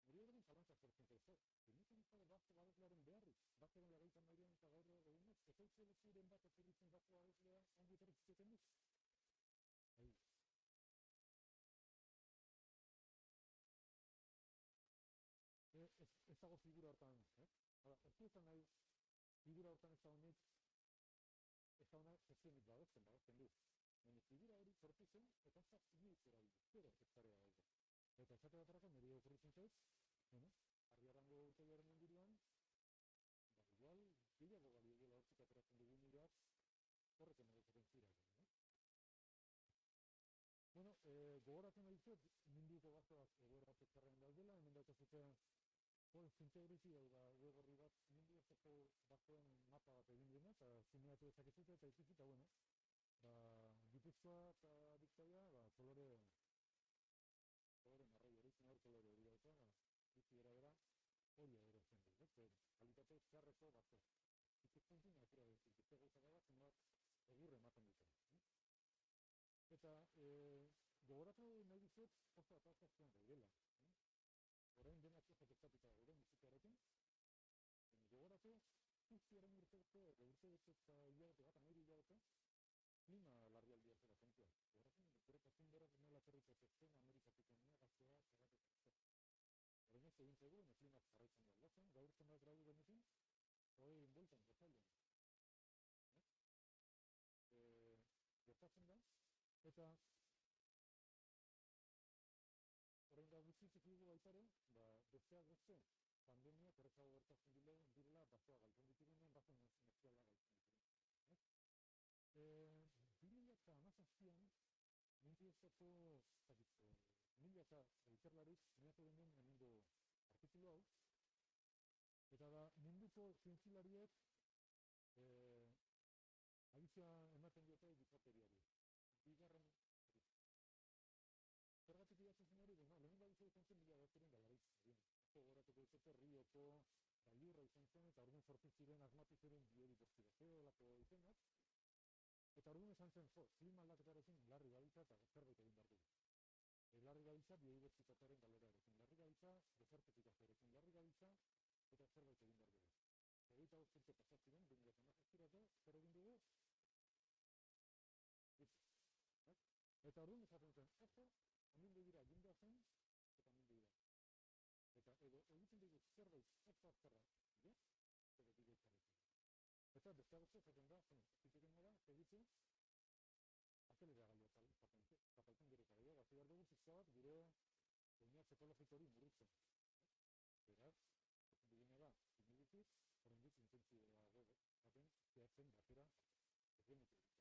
hori horren zalantzak sortzen zaizu. Zeniten izan bazo babeslearen beharrik, bazoren lagaitan mailean eta gaur egunez, ez hau zelekziren bat atzeritzen bazo babeslea ongi etorritzeten duz. Ez dago figura hortan, ez duzan nahi, figura hortan ez da honek, ez da honek zezionik babesten du. Baina figura hori sortu zen, eta ez da inoiz erabildu, zero hektarea daude. Eta esate batarako, nire okurritzen zaiz, Arriarango urtegiaren inguruan, igual, gehiago balio dela hortzik ateratzen dugun iraz, horretzen egotzen zirak. Bueno, gogoratzen nahi zuet, munduko bazoak egoera batzuk daudela, hemen daukazuten Zintegriti da web horri bat mundu ezeko bazoen mapa bat egin dena, eta zineatu ezaketzute eta ikusi, eta bueno, Gipuzkoa eta Bizkaia, kolore marroi hori, zinor kolore hori dauka, ikusi era hori erotzen dut, kalitate txarreko bazo. Ikuspuntu natura dut, ikuste gauzak bat, zenbat egurre ematen duten. Eta gogoratu nahi dizut, oso atazazioan gaudela. Orain denak ezaketatuta gure musikarekin, gogoratu, guztiaren urteko eta hilabete bat, amairu hilabete, klima larrialdia zera zentua. Gogoratu, gure pasunderak nola zerrikatzen zen Amerikatik gaztea zerratetan zen. Orain ez egin zego, klimak jarraitzen da aldatzen, gaur zenbat gradu benekin, hori inboltan gozailean. Gertatzen da, eta orain da guztizik dugu baitare, besteak beste, pandemia korretzago gertatzen direla, bazoa galtzen ditugunen, bazo neziala galtzen ditugunen. 2017an, mundiezako, mila eta ikerlarik sinatu ginen hemengo artikulu hau, eta da munduko zientzilariek abizia ematen diote gizateriari. Bigarren zergatik idatzen zen hori, lehen abizia izan zen 1900 gogoratuko izate Rioko gailurra izan zen, eta orduan sortu ziren asmatu ziren biodibertsitatea lako izenak, eta orduan esan zen, klima aldaketarekin larri gabiltza eta zerbait egin behar dugu. Larri gabiltza biodibertsitatearen galorearekin, larri gabiltza desertifikazioarekin, larri gabiltza eta zerbait egin behar dugu. Hogeita urte pasatziren, 2017 zer egin dugu? Eta orduan esaten zen, hemen begira jendea zen, eta hemen begira. Eta edo egiten dugu zerbait, gutxiago zaten da, zitekena da, segitu, azeleragailua zapaltzen gero eta gehiago, hasi behar dugu pixka bat gure oinaz ekologiko hori murritzen. Beraz, digune da, similitik, horrendik intentzioago baten zehatzen batera egenitu dira.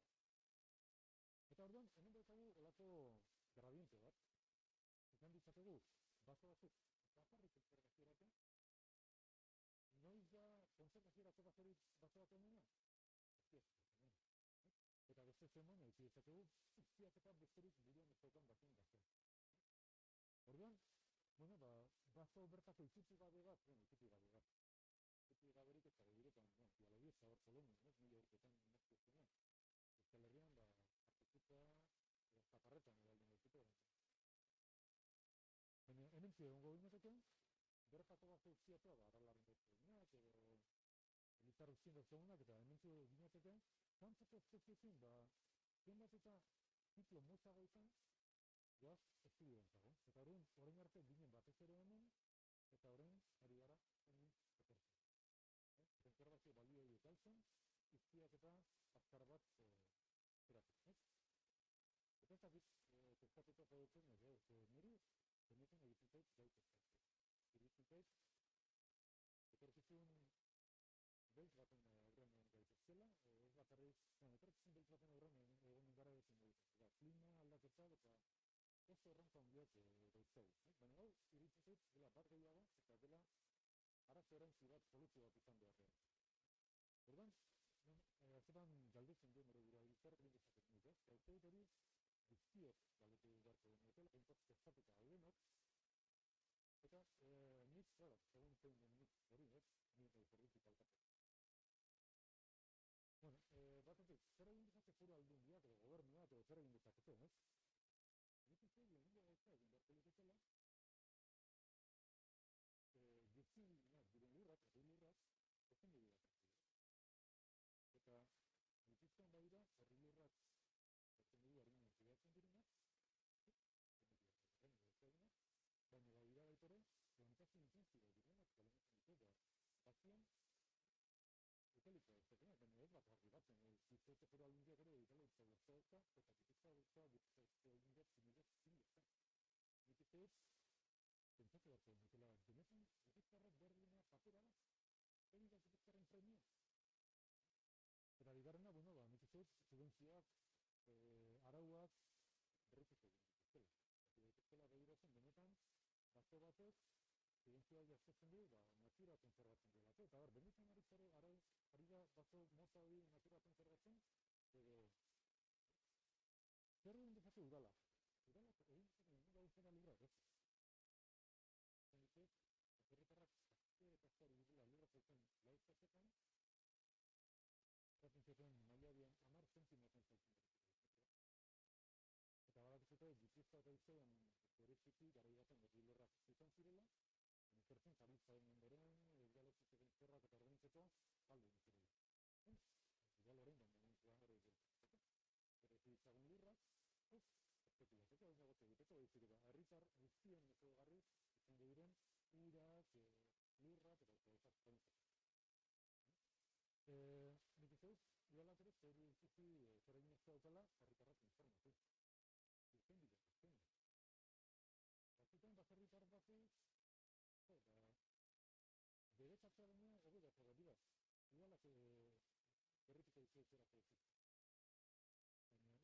Eta orduan, hemen daukagu olako gradiente bat. Esan ditzakegu, baso batzuk, bakarrik konservaziorako, noiz da konservaziorako baso bat onena? Eta beste zemon, egin ditzakegu, ziak eta besterik buruan ez daukan baten bazen. Orduan, bueno, baso bertako ikutu gabe bat, ikutu gaberik ez gara direkan, biologi ez zabor Polonian, mila urtetan nazio zenean. Euskal Herrian, artikuta, zaparretan egalden gaitute horrentzen. Baina, hemen zio egongo bineteken, bertako baso ziatua, arralarren gaitzenak, edo elitar utzien gauzagunak, eta hemen zio bineteken, kantzako espeziekin, zion bat eta ziklo mozago izan, joaz, estudio entzago. Eta horrein arte ginen batez ere hemen, eta horrein ari gara hemen etortzen. Konservazio balio horiek altzen, izkiak eta azkar bat eratzen. Eta ez dakit, kezkatuta zaudeten, niri, zenetan egiten zait gau kezkatzen. Egiten zait, etorkizun beltz baten aurren gaituzela, ez bakarrik, etorkizun beltz baten aurren egon gara egiten gaituzela. Klima aldaketak eta oso erronka handiak gautzau. Baina hau, iruditzen zait, dela bat gehiago, eta dela arazo erantzi bat, soluzio bat izan beharrean. Orduan, azetan galdetzen duen ere gura egizar, egin dezaten nik, gaute hori guztiok galdetu beharko denetela, entzat kezkatuta gaudenok, eta nik, egun zein den nik hori, nik zerritik altatzen. Bueno, batetik, zer egin dezake foru aldundiak, edo gobernuak, edo zer egin dezaketen, ez? Nik izan lehenengo gauza egin beharko luketela, guztiak, gure lurrak, ezin dugu bakartzen. Eta dituzten badira, herri lurrak ezin dugu harinen zidatzen direnak, baina badira baitore, plantasun intensibo direnak, kalenetan dute, bazien, eukaliptoa ez dekenak, baina ez bat harri batzen, zizete foru aldundiak ere egitela urtza guztauka, eta dituzta guztau aldundiak zinezak. Nik ez dut, pentsatu bat zen, dutela, denetan, dituztarrak berdina papera bat, egin da dituztarren premia. Eta bigarrena, bueno, nik ez dut, subentziak, arauak, berrituko egin dituztela. Eta dituztela begiratzen, benetan, bazo batek, subentziak jasotzen du, natura konservatzen delako. Eta benetan ari da bazo mota hori natura konservatzen, edo, zer egin dezake udala? Udalak egin dezake gauzena lurrak, ez? Nik, herritarrak azte eta azkari dugula lurra zaitzen lauztazetan, zaten zuten mailabian 10 zentimoten zaitzen dut. Eta badakizute, Gipuzkoa eta Bizkaian bereziki garai baten herri lurrak zaitzen zirela, zertzen zabiltzaren ondoren, udalek zuten zerrak eta ordaintzeko galdu egin zirela. Udal horrein da momentuan hori egiteko. Berezi ditzagun lurrak, espekulatzeko, ez negotzio egiteko, herritar guztien ezaugarri izango diren urak, lurrak eta ezak zaintzak. Nik ez dut, udalak ere zer ikusi zer egin ez daukala herritarrak informatu. Izten dira, izten dira. Batzutan, herritar batzuk, bere txatxarena egoera dira. Udalak berrituko dizu zerako ez.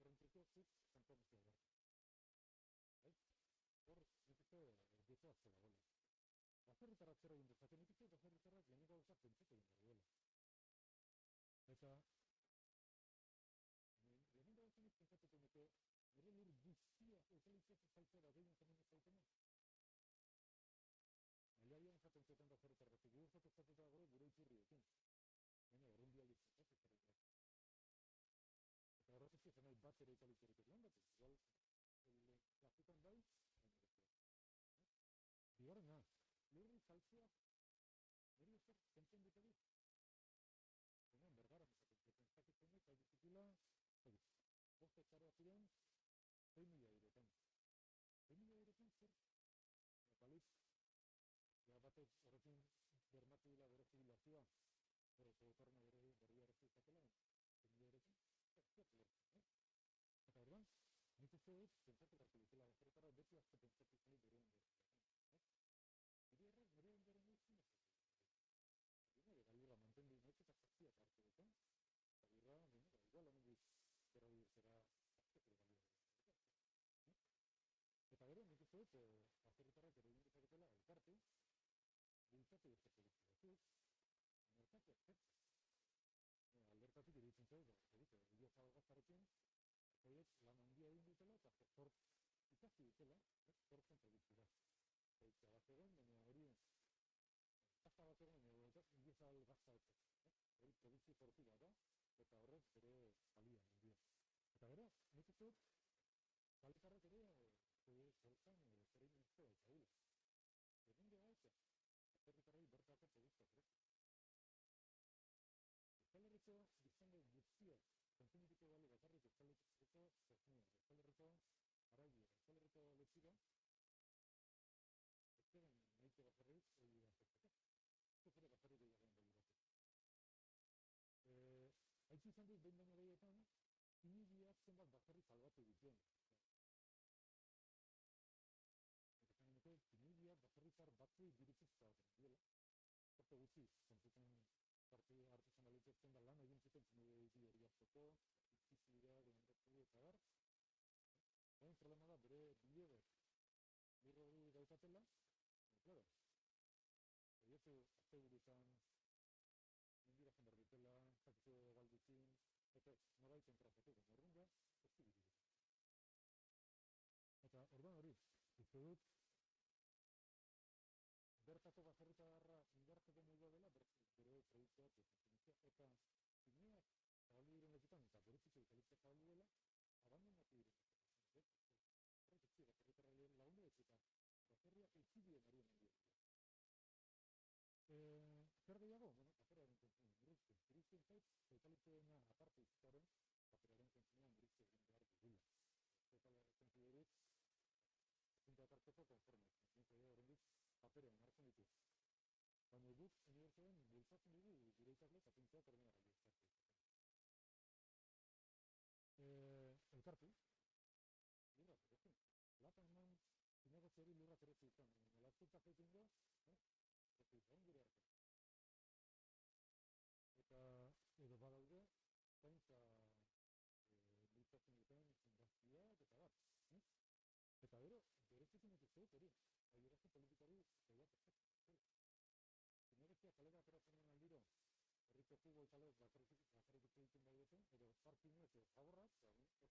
Baina horrentzeko zut zantzamezia da. Hor, nik ez dut zela gola. Herritarrak zer egin dezaten nik ez dut, herritarrak lehenengo gauza pentsatu egin duela. Eta, lehenengo gauza nik pentsatuko nuke, nire lur guztia eukaliptoz zaitzera gehien zemen ez zautena. Mailabian esaten zuten da herritarrak, gure zatuta dago gure itzurriekin. Baina, horren bialitzen, ez herritarrak. Eta horretik ez nahi bat ere eukaliptorik ez lan batzuk, igual, plaztutan bai, bigarrena, lurri saltzeak, niri ezer zentzen dute dit. Hemen bergara esaten zuten zakitzen dut, eta dituzila, boste txaroa ziren, 6.000 eurotan. 6.000 eurotan zer? Baliz, batek horrekin bermatu dila bere zibilazioa, autogobernu berria izatela, jendearekin, zertu. Eta orduan, nik uste dut, pentsatu beharko dutela, baserritarrak beti asko pentsatu zeli bere ondoren. Nire ondoren izan, nire galurra mantendu nahiz eta zaztiak hartu duten, galurra, igual amendik berrogeizera aztekere galurra. Eta gero, nik uste dut, baserritarrak ere egin dezaketela elkartu, bultzatu beste politika batzuk, elkartu ezkertu. Aldertatik iruditzen zaigu, Egia Zabalgazarekin, horiek lan handia egin dutela eta hor ikasi dutela, hortzen produktura. Eta bat egon, baina hori gazta bat egon, baina Egia Zabalgazta ez. Hori produkzio portu bat da, eta horrek bere balia handia. Eta gero, nik uste dut, taldekarrak ere zertan zerein izte baitzaula. Egin gara ez, atzerritarrei bertako produktua presti. Euskal Herriko biztanle guztiak konsumitiko bale bakarrik Euskal Herriko zertzenea, Euskal Herriko aragia, Euskal Herriko letxira, ez denen nahiko bakarrik hori aztertzeko. Ez ere bakarrik egin bali batek. Haitzu izan dut behin baino gehietan, inibiak zenbat bakarrik salbatu dituen. Eta zen nuke, inibiak bakarritar batzu dirutuz zaten duela. Horto guzti, zentzuten parte hartu zen balitzetzen da lan egin zuten zinudei hori hartzeko, ikizidea, demandatu eta bar. Hain problema da bere bideoek nire hori daukatela, claro, horietu azte burutan, nindira zen berbitela, zakizu galdutzin, eta norai zentrazetu, baina orduan ez du bideoek. Eta orduan hori, uste dut, bertako baserritarra indartzeko modua dela, bere produktuak konsumitzea, eta zineak zabaldu diren lekutan, eta berezitzu izalitzea zabaldu dela, abandonatu diren lekutan. Horrek ez dira, baserritarra lagundu ez, eta baserriak eitzidien arien handia dira. Zer gehiago? Bueno, paperaren kontsumoa murrizten. Murrizten zait, eukaliptoena aparte izitaren, paperaren kontsumoa murrizten egin behar dugula. Eukaliptoaren kontsumoa zinta akartzeko konformez. Zinta horrendik paperean hartzen ditu. Baina guk, unibertsalen, bultzatzen dugu gure ikasle eta pintzeak ordenagailu ezkartu izaten. Elkartu. Lurrak erezen. Latan eman, zinegotziari lurrak erezen izan. Nolaztutak egin do, erezen izan gure arte. Eta edo badaude, zaintza bultzatzen duten fundazioak eta bat. Eta gero, berezitzen dut uste dut hori, adierazio politikari zegoat ezkatzen. Zinegotziak kalera ateratzen duen aldiro, herriko futbol talek bakarrik egiten baideten, edo parkinuek zaborrak, ez ezkatzen.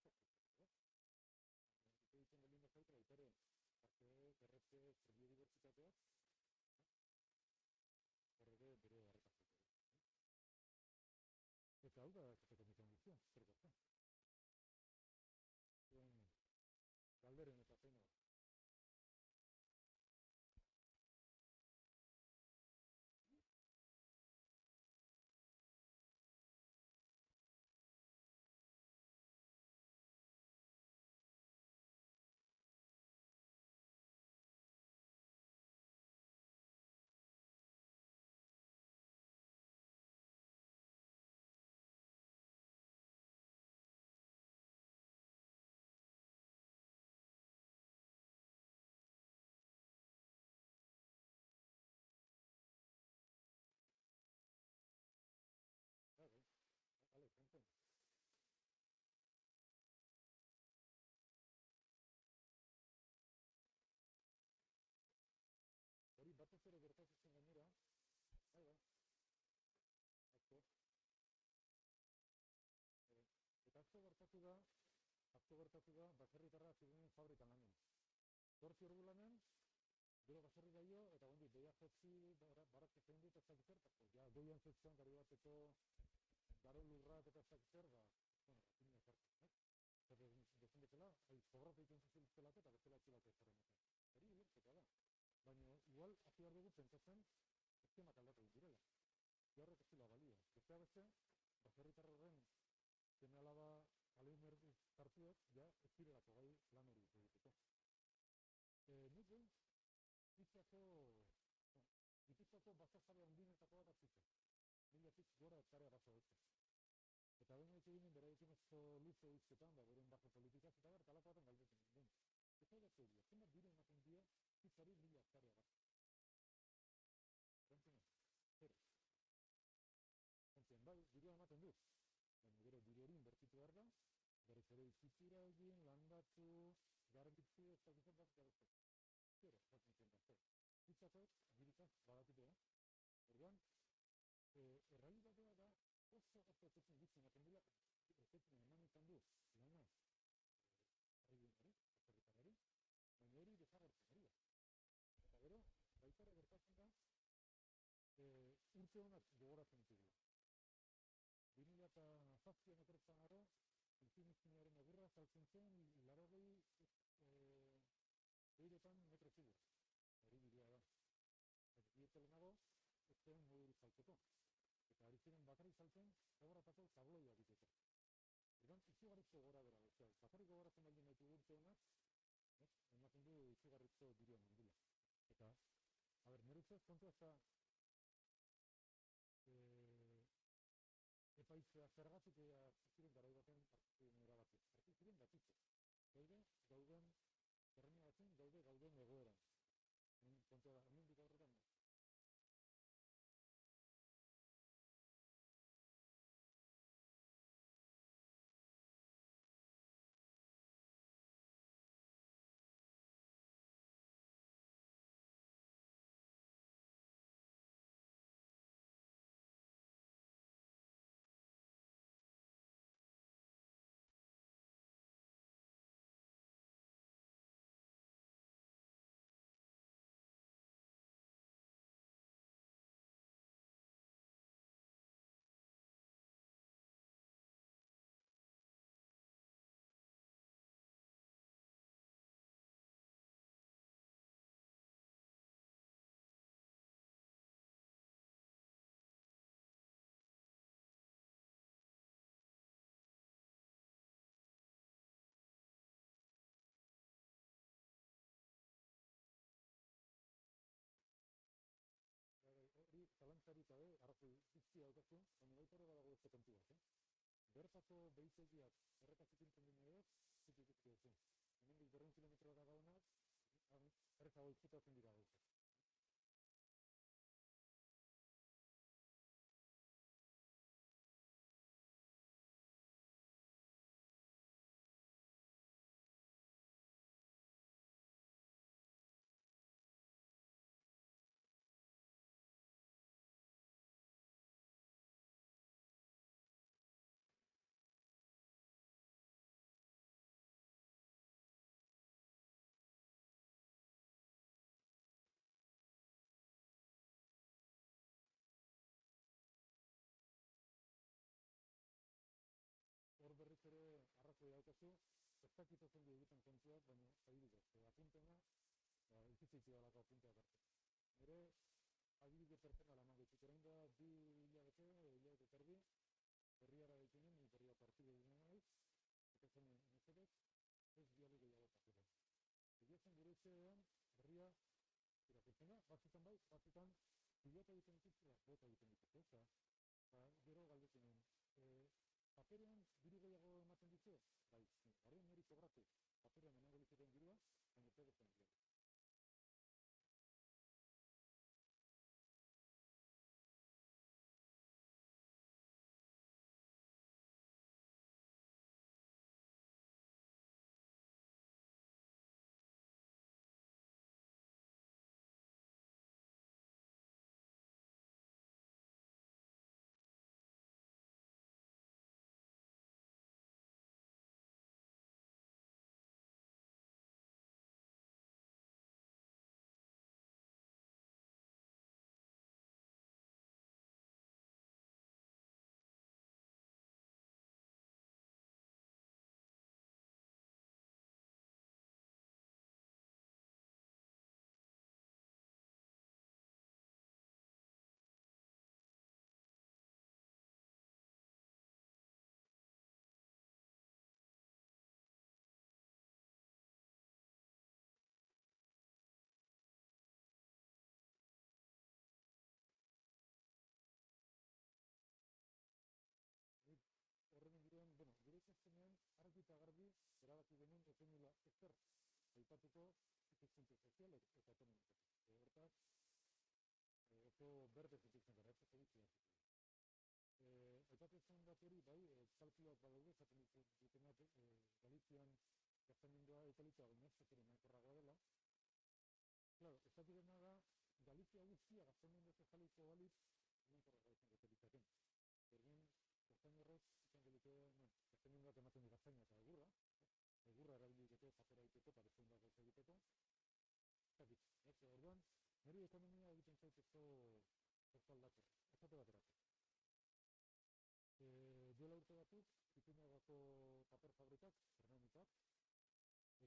Egiten belin bezaita baitare, parkeek, erretzek, biodibertsitateak, horre bere harretatzeko. Eta hau da ezkatzeko mitan guztia, zerko zen. Galderen eta pena. Vale, enten. Hori batez ere gertatzen gainera, asko. Eta asko gertatu da, baserritarra ziren fabrikan lanen. Zortzi ordu lanen, gero baserri gaio, eta gondi, behiak zotzi, baratzak zein dut, ez dakit zer, ja, goian zetzen, gari bateko, garo lurrak eta ez dakit zer, zimina zartzen, Zer defendetela, sobratu egiten zuzilitzelak eta bezala etxilak ezaren eten. Hori ulertzeka da. Baina, igual, hasi behar dugu pentsatzen, eskemak aldatu direla. Horrek ez dela balio. Bestea beste, baserritar horren seme-alaba aleimer tartuek, ja, ez direlako gai lan hori egiteko. Nik behin, Gipuzkoako basertzale handinetako bat atzitzen. Milatik gora zare arazo dut. Eta behin haitu ginen, beraiekin oso luze hitzetan, beren bako politikaz, eta ber, talako baten galdetzen ginen. Eta da zeuria, zenbat diru ematen dio, hitzari 1000 hektarea bat. Erantzuna, zero. Zentzen, bai, dirua ematen du. Baina gero diru hori inbertitu behar da, berez ere izitzira egin, landatu, garbitzu, ez da gizan bat garatzen. Zero, jatzen zen da, zero. Hitzakot, dirikaz, badatutea. Orduan, errealitatea da oso etetzen ditzen ematen dira, etetzen eman izan du, lana, herriginari, herritarari, baina hori desagertzen ari da. Eta gero, baita ere gertatzen da, urte honak gogoratzen ditugula. 2007an etortzen gero, Infinizkinearen egurra saltzen zen, 80 eiretan metro txibur. Hori bidea da. Eta diete lehenago, ez zen modurik saltzeko. Eta ari ziren bakarrik saltzen, egoratako tabloia diteko. Edan, izugarrizko gora bera. Bakarrik gogoratzen baldin ditu urte honak, ematen du izugarrizko dirua mandula. Eta, nire ustez, kontua ez da, epaitzea zergatik ziren garai baten hartu erabaki. Hartu ziren batitze. Gauden terreno batzen, gauden egoeran. Kontua da, hemen dika horretan. Hori zalantzarik gabe, arrazoi guztia daukazu, baina baita ere badago beste kontu bat. Bertako behitegiak errekazik intzen duen zitik zen. Hemendik 200 kilometroa gaunak, errezago ikutatzen dira gauzak. Hor berriz ere arrazoi daukazu, ez dakit ozen du egiten kontuak, baina adibidez, apuntena, ikitzeitu dalako apunteak hartu. Nire adibide pertsonala eman gaituk, orain da 2 hilabete terdi, herriara ditinen, nik herria partide dinen naiz, eta zen mesedez, ez biale gehiago partitzen. Egia zen gure etxean, herria irakurtzen da, batzutan bai, batzutan pilota egiten dituzte, bota egiten dituzte, eta gero galdetenen. Paperean diru gehiago ematen ditu? Bai, garen niri kobratu. Paperean emango dizuten dirua, baina pedezen dira. genuen ezenula ezer aipatuko ikuspuntu sozial eta ekonomikotik. Hortaz, oso berde sentitzen gara, ez egitzen. Aipatzen datu hori, bai, kalkuloak badaude, esaten dutenak Galizian gaztamendua eukaliptoa baina ez zeren ekorragoa dela. Claro, ez direna da, Galizia guztia gaztamendua ez jaliko balitz, ekorragoa izango zelitzaken. Orduan, gaztainerrek izango dute, gaztamenduak ematen du gaztaina eta egurra erabili egiteko, zapera egiteko, parezen dago egiteko. Orduan, niri ekonomia egiten zait oso aldatzen, esate baterako. Duela urte batzuk, Ipuñagako paper fabrikak, Hernanikak,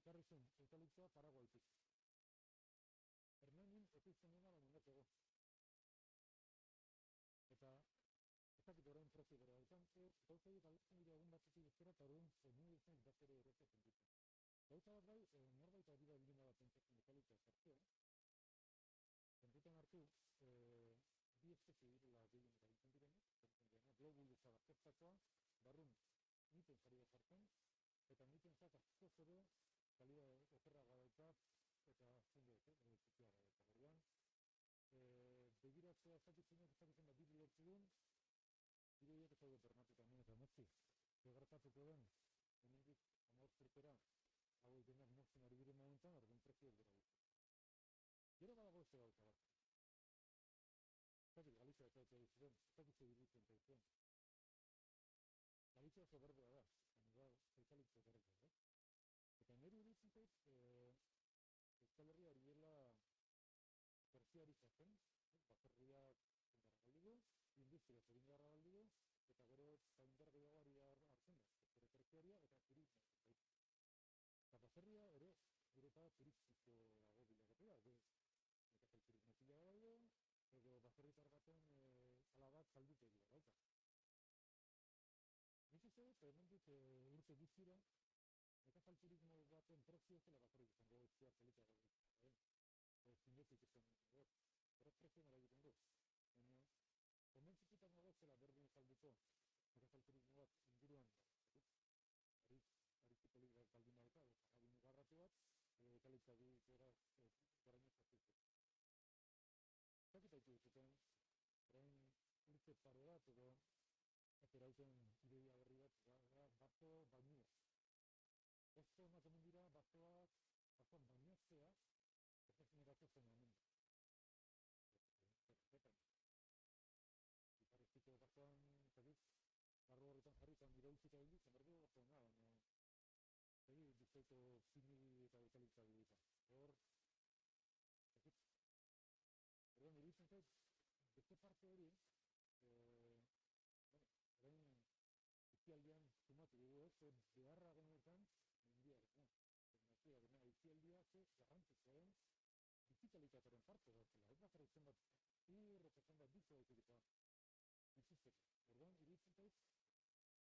ekarri zen eukaliptoa Paraguaitik. Hernanin ekoizten dena baina ez ego. Eta ez dakit orain prezio gara duten, gauzai galtzen dira egun batzutik ezkera eta orain nire izan gaztere errezatzen ditu. Gauza bat bai, norbait adira bilina bat pentsatzen eukaliptoa sartzea, kontutan hartu, bi espezie direla gehien erabiltzen direnak, globulusa baztertzakoa, barrun miten zari da jartzen, eta miten zak asko zero kalida okerragoa daukat, eta zende txikiagoa daukat. Orduan, begiratzea ezakitzenak ezakitzen da bidri hortzidun, bide horiek ez daude bernatuta hemen eta motzi. Gertatuko den, hemendik amortzurtera, hau denak mortzen ari diren momentan, orduan prezioak dira dut. Gero badago ez gauza bat. Zakit Galizia ez dut ziren, zakit zeditzen zaitzen. Galizia oso berdea da, baina zaitalitza berdea, Eta nire iruditzen zait, Euskal Herria hori dela terziarizatzen, baserriak indarra galdigu, industriak egin beharra galdigu, eta gero zaindar gehiago ari hartzen da, zure terziaria eta turismo. Eta baserria ere, gero eta turistiko dago bilagotea, eta turismo pila daude, edo baserritar baten alabat zaldute dira, baita. Nik uste dut, hemendik urte guztira, nekazal turismo baten prezio zela bakarrik izango ziar zelita gaur. Zinetik izan dut. Horrek prezio nara egiten dut. Baina, komentzitutan nago zela berdin zaldiko nekazal turismo bat inguruan. Ariztipolik bat baldin badeka, jarrabin garratu bat, ekalitza gara garaino zazizte. Zakita haitu dututen, orain urte pare bat, edo aterauten ideia berri bat, bazo bainua. Oso ematen dira bazoak, bazoan bainaztea, ez generatzen zen hemen. Ipareztiko bazoan, zegit, barro horretan jarritan dira utzita bildu, zen berdu bazoan da, baina zegit, biztaiko zimili eta ekalitza dira. Hor, zegit, erdoan iruditzen zait, beste parte hori, orain itzialdian sumatu dugu ez, beharra genuetan mendiaren, nazioaren, itzialdia garrantzitsua den digitalitatearen parte dautela. Ez bakarrik zenbat eta zenbat ditu daituko bizizteko. Orduan, iruditzen zait,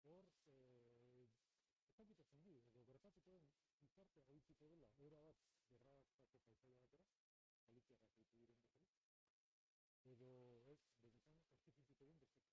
hor, ez dakitatzen du, edo gertatuko den gizartea gaituko dela, eura bat gerratzako paisaia batera, Galiziara gaitu diren bezala, edo ez, benetan, estifituko den bezala.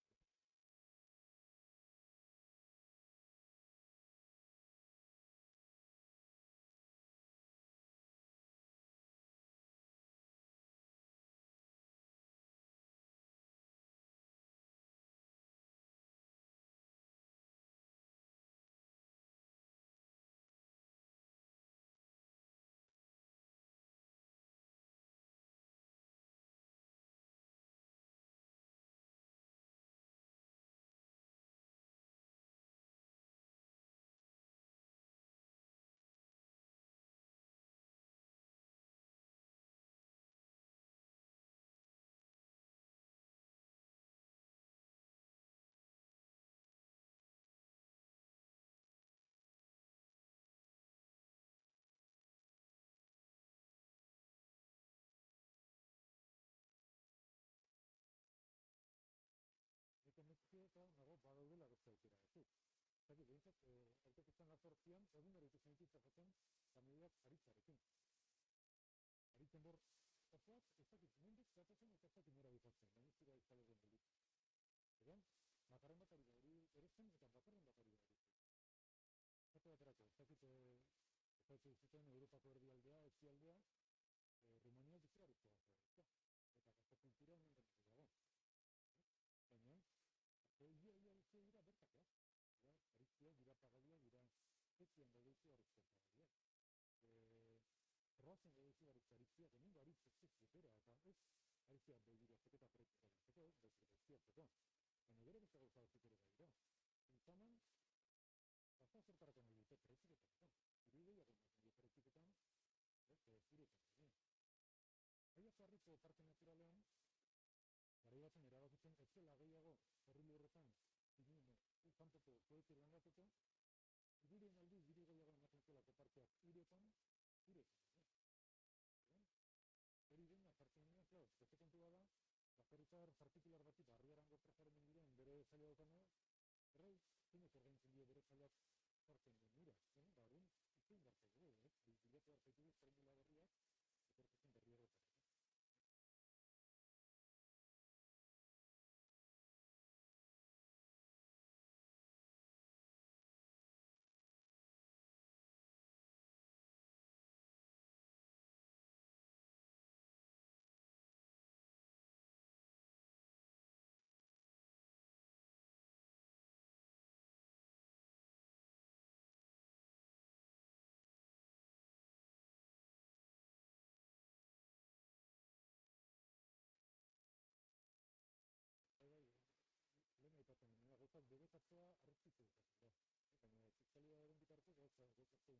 Nik emezketa nago badaudela beste aukera batzuk. Zaki, behintzat, autopistan azortzian, egun gara ikusten ditzatzen, familiak aritzarekin. Aritzen bor, osoak, ez dakit, mendik zatatzen eta ez dakit nora bizatzen, baina zira izan egon dut. Egan, makarren bat ari da hori erezen eta bakarren bat ari da hori. Zate baterako, ez dakit, jaitsi zuten Europako erdialdea, ekialdea, Rumania izugarrizko bat eta gazte kultura honen denetzik dago. Baina, ia guztia dira bertaka, arizkiak dira pagadiak, dira etxian daude izugarrizko pagadiak. Probatzen daude izugarrizko arizkiak, hemengo aritz ez eta ez arizkiak begiratzeko eta praktikatzeko, ez beziratzeko. Baina bere beste gauza batzuk ere da dira. Zaman, basta zertarako nahi dute preziketan. Irudeiak ematen dira preziketan, ziretan. Aia zarriko parke naturalean, garai batzen erabakitzen ez zela gehiago herri lurretan, kanpoko koetik landateko, iruren aldiz diru gehiago ematen zelako parkeak uretan. Hori den, apartzen ginen, beste kontua da, bakarritzar partikular batik arriarango preferen diren bere zaila daukana, errai, zinez orgaintzen dira bere zailak partzen den ura. Ba, hori, ikuin gartu dugu, bilatu hartu dugu formula berriak, etortzen berri erretan. Lehen aipatzen dira, gauzak debekatzea arrezkitu dukatzen da. Baina fiskaliaren bitartez gauzak egin dituzte.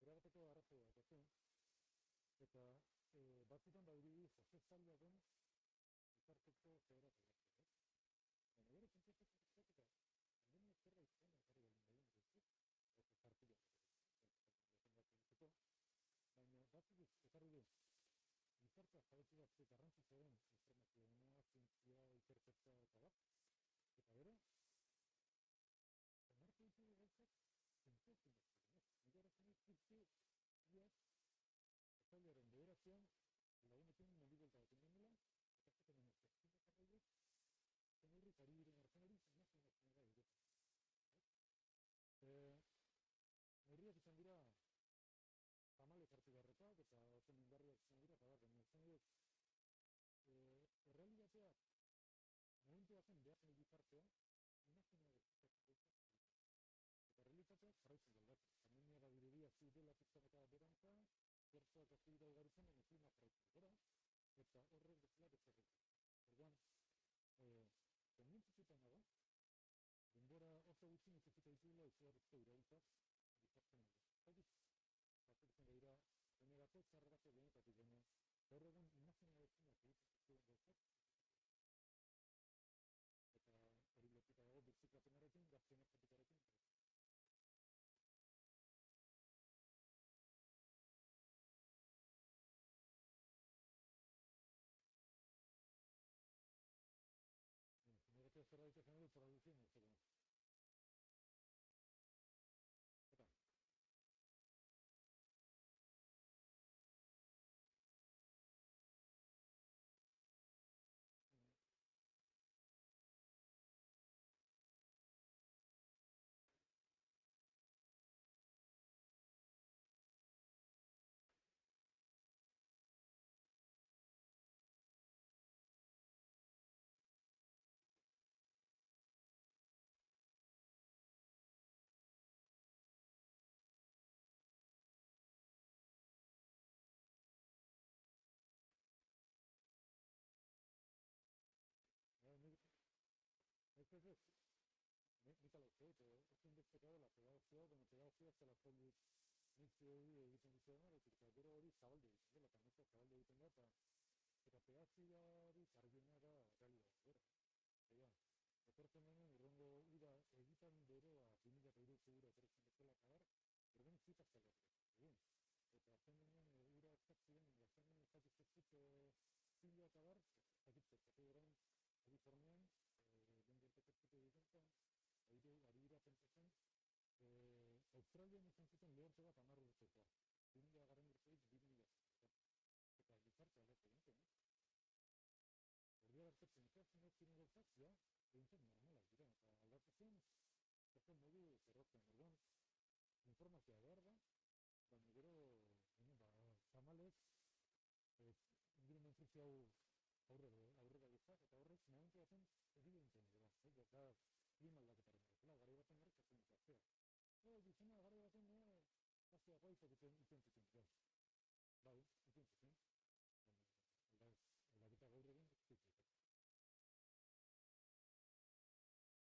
Erabateko arrazoi bat, eta batzutan badirudi Jose Zaila den elkarteko zeharak egatzen, baina gero pentsatzen eta pandemia zerbait zen ekarri egin behar duzu, eta zartu egiteko, baina batzuk ekarri du gizartea jabetu bat garrantzitza den informazioa, zientzia, ikerketa eta bat, eta gero, onartu ditugu gauzak, zentzioekin ez ziren, nire eratzen izkizki, Epailearen bederatzean, lagunekin mendibuelta bat egin dela, eta zuten emezkazkin bakarraiek, zen horrik ari diren hartzen hori, nazionazioa da Europa. Neurriak izan dira, tamalek hartu beharretak, eta oten indarriak izan dira, eta bat, izan dira, errealitateak, momentu baten behar nahi bitartea, imagina gertutatzen gauzak. Eta realitateak jarraitzen galdatzen. Pandemia da bidedia zidela pizkan eta berantza, gertzoak azidira ugaritzen, baina klima jarraitzen gora, eta horrek bezala bezarritzen. Orduan, konbentzitzen dago, denbora oso gutxi necesita ditugula izugarrizko iraultzak gizartzen dira. Zagit, batzuritzen behira, generako txarrerako denetatik baina, gaur egun imagina dezinak egiten zuen gauzak, eta hori lotuta dago birziklapenarekin, gazte energetikarekin, Negativo zerbait egin du produzioen ez zegoen. Eta, ezin dezakegu la pedagogía, bueno, pedagogía ez dela soilik nik hori egiten duzena, baizik eta gero hori zabaldu egiten dela, eta meza zabaldu egiten da, eta pedagogiari argiena da realitatea bera. Eta etortzen denean urrengo ura egiten beroa 2003 ura etortzen bezala kabar, urren zitaz kalatu. Egin. Eta zen denean ura eskatzen, zen denean eskatzen zilua kabar, eskatzen, eta orain Kalifornian, bengerteketzeko egiten zen, ari dira pentsatzen, Australian izan zuten lehorte bat 10 urtekoa. 2000 garen urteik 2000 eta gizarte aldatu egiten, Ordia arte pentsatzen ez ziren gauzak, egiten normalak dira, eta aldatu zen, ez modu zerrotzen, orduan, informazioa behar da, baina gero, zamalez, ingurumen krisi hau aurrera gizak, eta horrek momentu baten evidentzen dira, eta klima aldaketaren bezala, garai baten horrek ez zen gizena, garai baten, gaztea guaizak iten zuten, bai, iten zuten, aldaketa gaur egin zuten.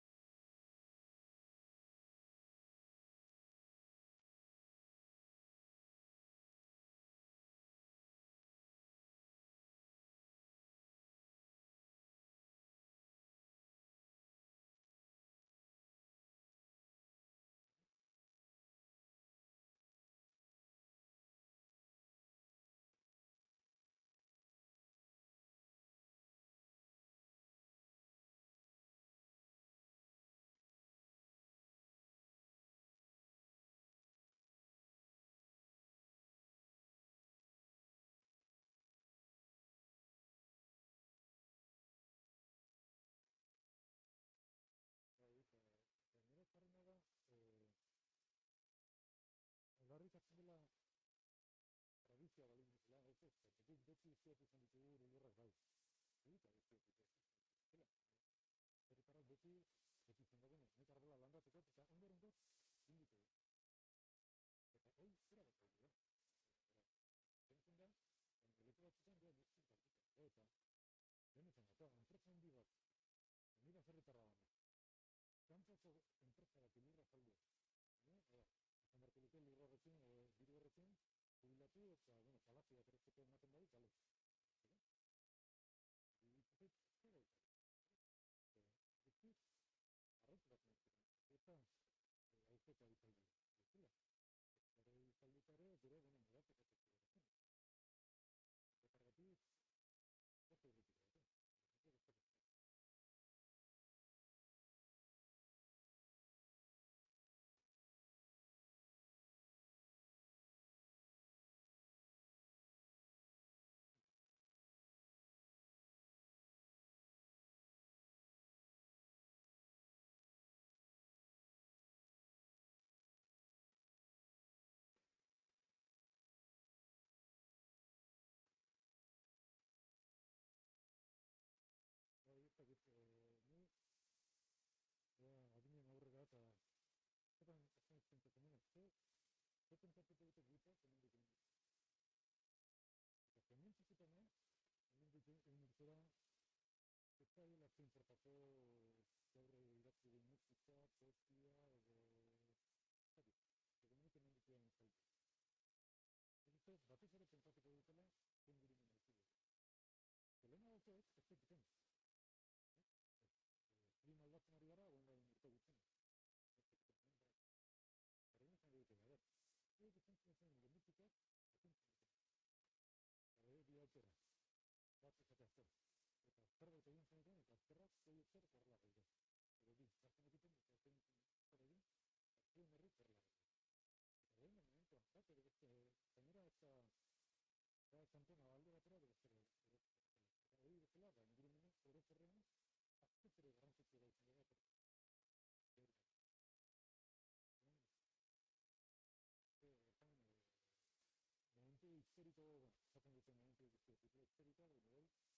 Eta nire zarrena da, aldarrikatzen dela tradizioa balin dutela, beti izkiatu zen ditugu lurrak bai. Eta izkiatu zen dutela. Herritarrak beti zen dagoen, nek arbola landatzeko, eta ondoren dut, inditu. Eta hori zera bat hori da. Zentzen da, leku batzutan dira guztien kartuta. Eta, benetan, eta enpresa handi bat, nire herritarra baina, kanpoko enpresa bat lurra saldu. Izan barko luke lurra horrekin, diru horrekin, jubilatu eta, palazio bat erretzeko ematen bai, kale. Ikuset, ez da gauzak. Guztiz, arraitu bat nahi. Eta, hauzeko bizaldi. Guztila. Eta bizalditare, gero, mugatzeko tekiko horrekin. Eta gatiz, ez da horretik horrekin. Ez dakit, ni adinen aurrera eta zetan esan pentsatzen nuen, ze pentsatuko dute guta, hemen dut egin. Eta hemen txikitana, hemen dut egin urtera, ez da hila zein portako gaur idatzi den musika, poesia, edo... Ez dakit, edo nik hemen dut egin zaitu. Ez batez ere pentsatuko dutela, zen gurumen haizu dut. Zelena daukoek, ez zekiten. Klima aldatzen ari gara, oen gain urte gutzen. Ez zekiten, Horren izan egiten, egiten zen genetikak, ezin zen. Bi aukera, bat ez eta zer. Eta zerbait egin zen egiten, eta zerrak zei zer zerla gaire. Edo bi, zartzen egiten, eta zein zer egin, eta zein herri zerla gaire. Eta egin momentuan, bat ere beste, gainera eta kanpona alde batera, beste ere. Eta hori bezala, ingurumenen, zore zerrean, azte zere garrantzitzu da izan dira, momentu historiko, zaten duten momentu historiko, erronka hortzen diatzen aurren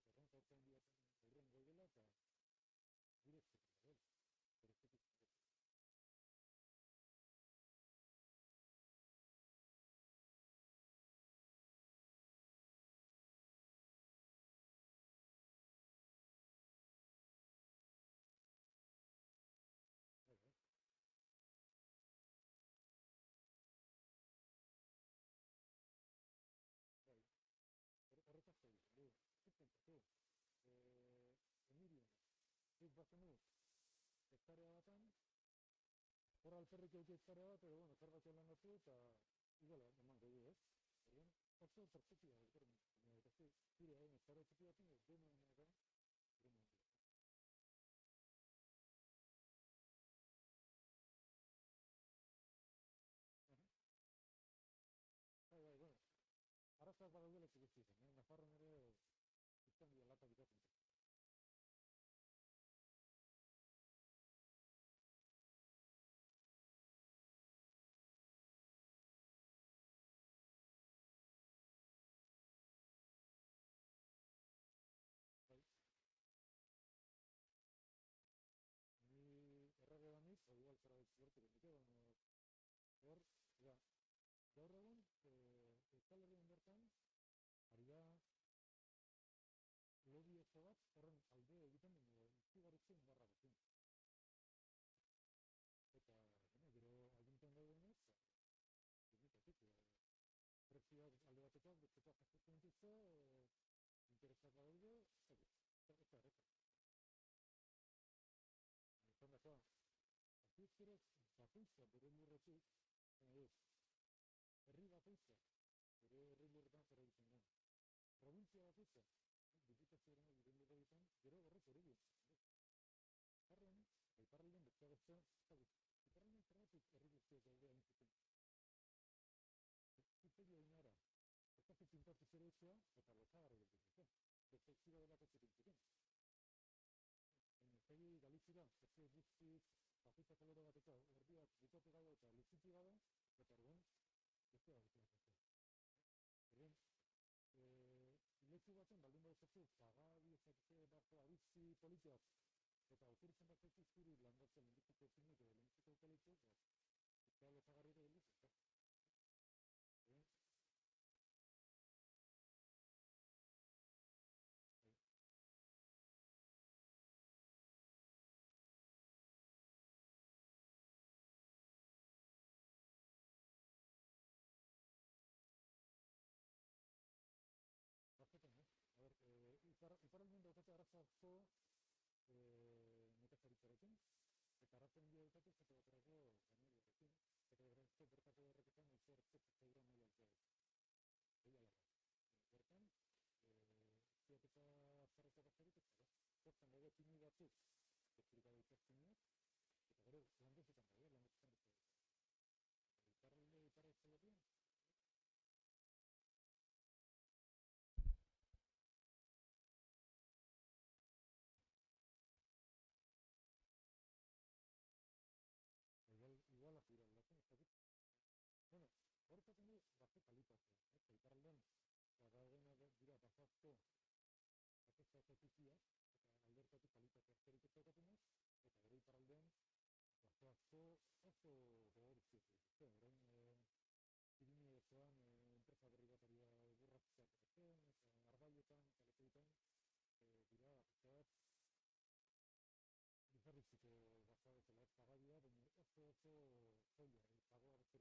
gaudela, eta gure estetik da, gure estetik da. alferrik eukit pare bat, edo, bueno, zerbait landatu, eta igual, eman gehi, ez? Orduan, oso perspektiba, eta zure, zara txiki batzen, ez dena, dena, bai, bueno, arazoak badaudela txik guztietan, Nafarroan ere, izan dira lata bitatzen. Bai, ni errege banit, igual zerbait zertuko dute, baina, hor, ja, gaur egun, Euskal Herrian bertan, ari da, lobby oso bat, horren alde egiten, izigarritzen indarrarekin. Eta, gero, agintzen daudenez, limitatik, prezioak alde batekoak, bestekoak jasotzen dituzte, interesak badaude, ez da erreka. Izan dakoa, azizkerez, bakoitza bere lurretik, ez, herri bakoitza, bere herri lurretan zer egiten den. Provintzia bakoitza, diputazioaren bere lurretan, gero horrek hori dut. Harren, iparraldean besteak beste, iparraldean zergatik herri guztiak daude hain zuten. Zutegi hain ara, ez da pintatu zer etxea, eta lozagarri dut zen. Beste zira delako txekin. Zegi Galizira, zezi guztiz, bakoitza kolore bateko, erdiak bikote gabe eta luziti gabe, eta orduan, beste bat zen. Orduan, leku baten baldin badazazu, pagabi, ezakite, barko, abitzi, politiak, eta okuritzen bat zaitu zuri landatzen lindituko zinik edo lindituko eukaliptu, eta lozagarri ere geliz, eta. Bazketan, a ber, iparraldean daukate arazoazko nekazaritzarekin, eta arratzen dio daukate zate baterako ganeiarekin, eta bertako horreketan izortzek zeura nahi altzea. Egia laga. Bertan, ziak eta zarretak azarik ez dara. Zertzen daude timi batzuk, betzurik gabe itzaztimiak, eta gero landezetan daude, landezetan beste. Iparralde, iparralde igual a tirar la cosa, bueno, horretzen du, bazte kalitatea, iparraldean, dagoena dira bazazko, baketza zetiziak, eta aldertatu kalitatea zerik ez daukatenez, eta gero iparraldean, bazazko oso gogoritzik, orain, Pirineo osoan, enpresa berri bat ari da burratzeak egiten, eta arbaietan, eta lekeetan, dira, bat, bizarriziko baza bezala ez pagadia, baina oso zoia, pagoa bezerik ez dut.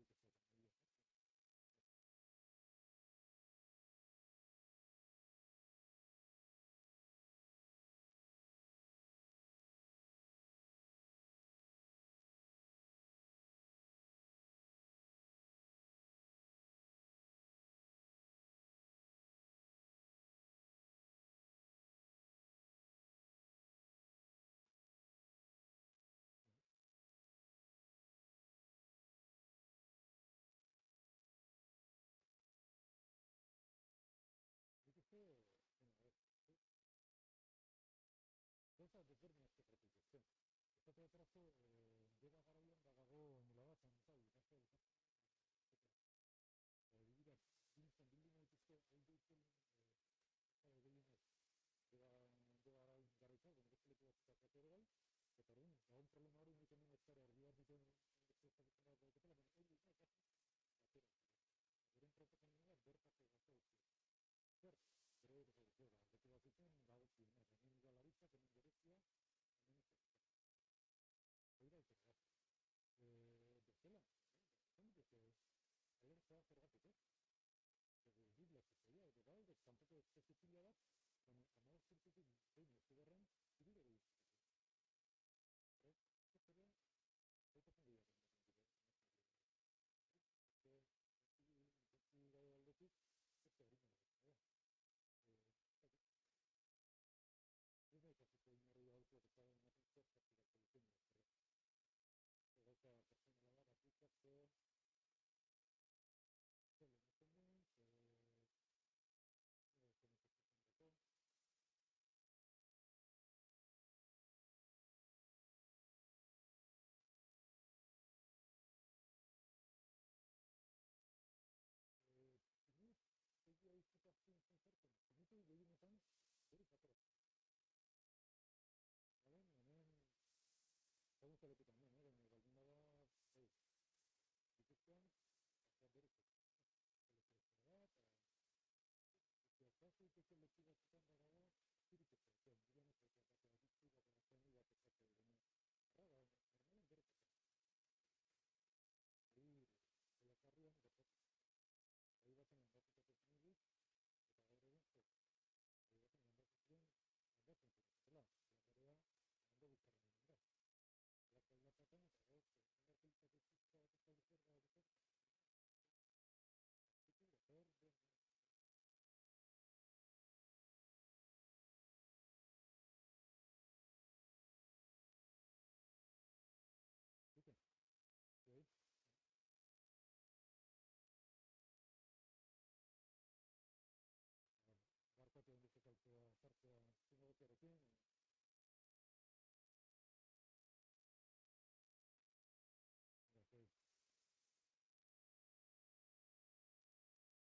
Nik uste, gauza desberdinazko praktizatzen. Esate baterazko, deba garaian badago nola bat, dira, bildu nahi dituzte, heldu ditzen, gehienez, deba garaitzak, beste leku bat ere bai, eta hori, egon problema hori nik hemen ez gara erdi bat dituen beste ezagutzen bat dauketela, baina hori ez da, batera. Beren proposamena bertako gazte guztiak. Zer, bere bete bat zuten, dagotzien, hemen udalaritzak, hemen gerezia, hemen ez da. Hori da izan, bestela, alerta zergatik, Biblia zezaia, edo bai, kanpoko zezitila bat, baina amago zirtetik behin ez egarren, zirire gehiago. Ez zegoen, gaitatzen gehiago. zinegotziarekin,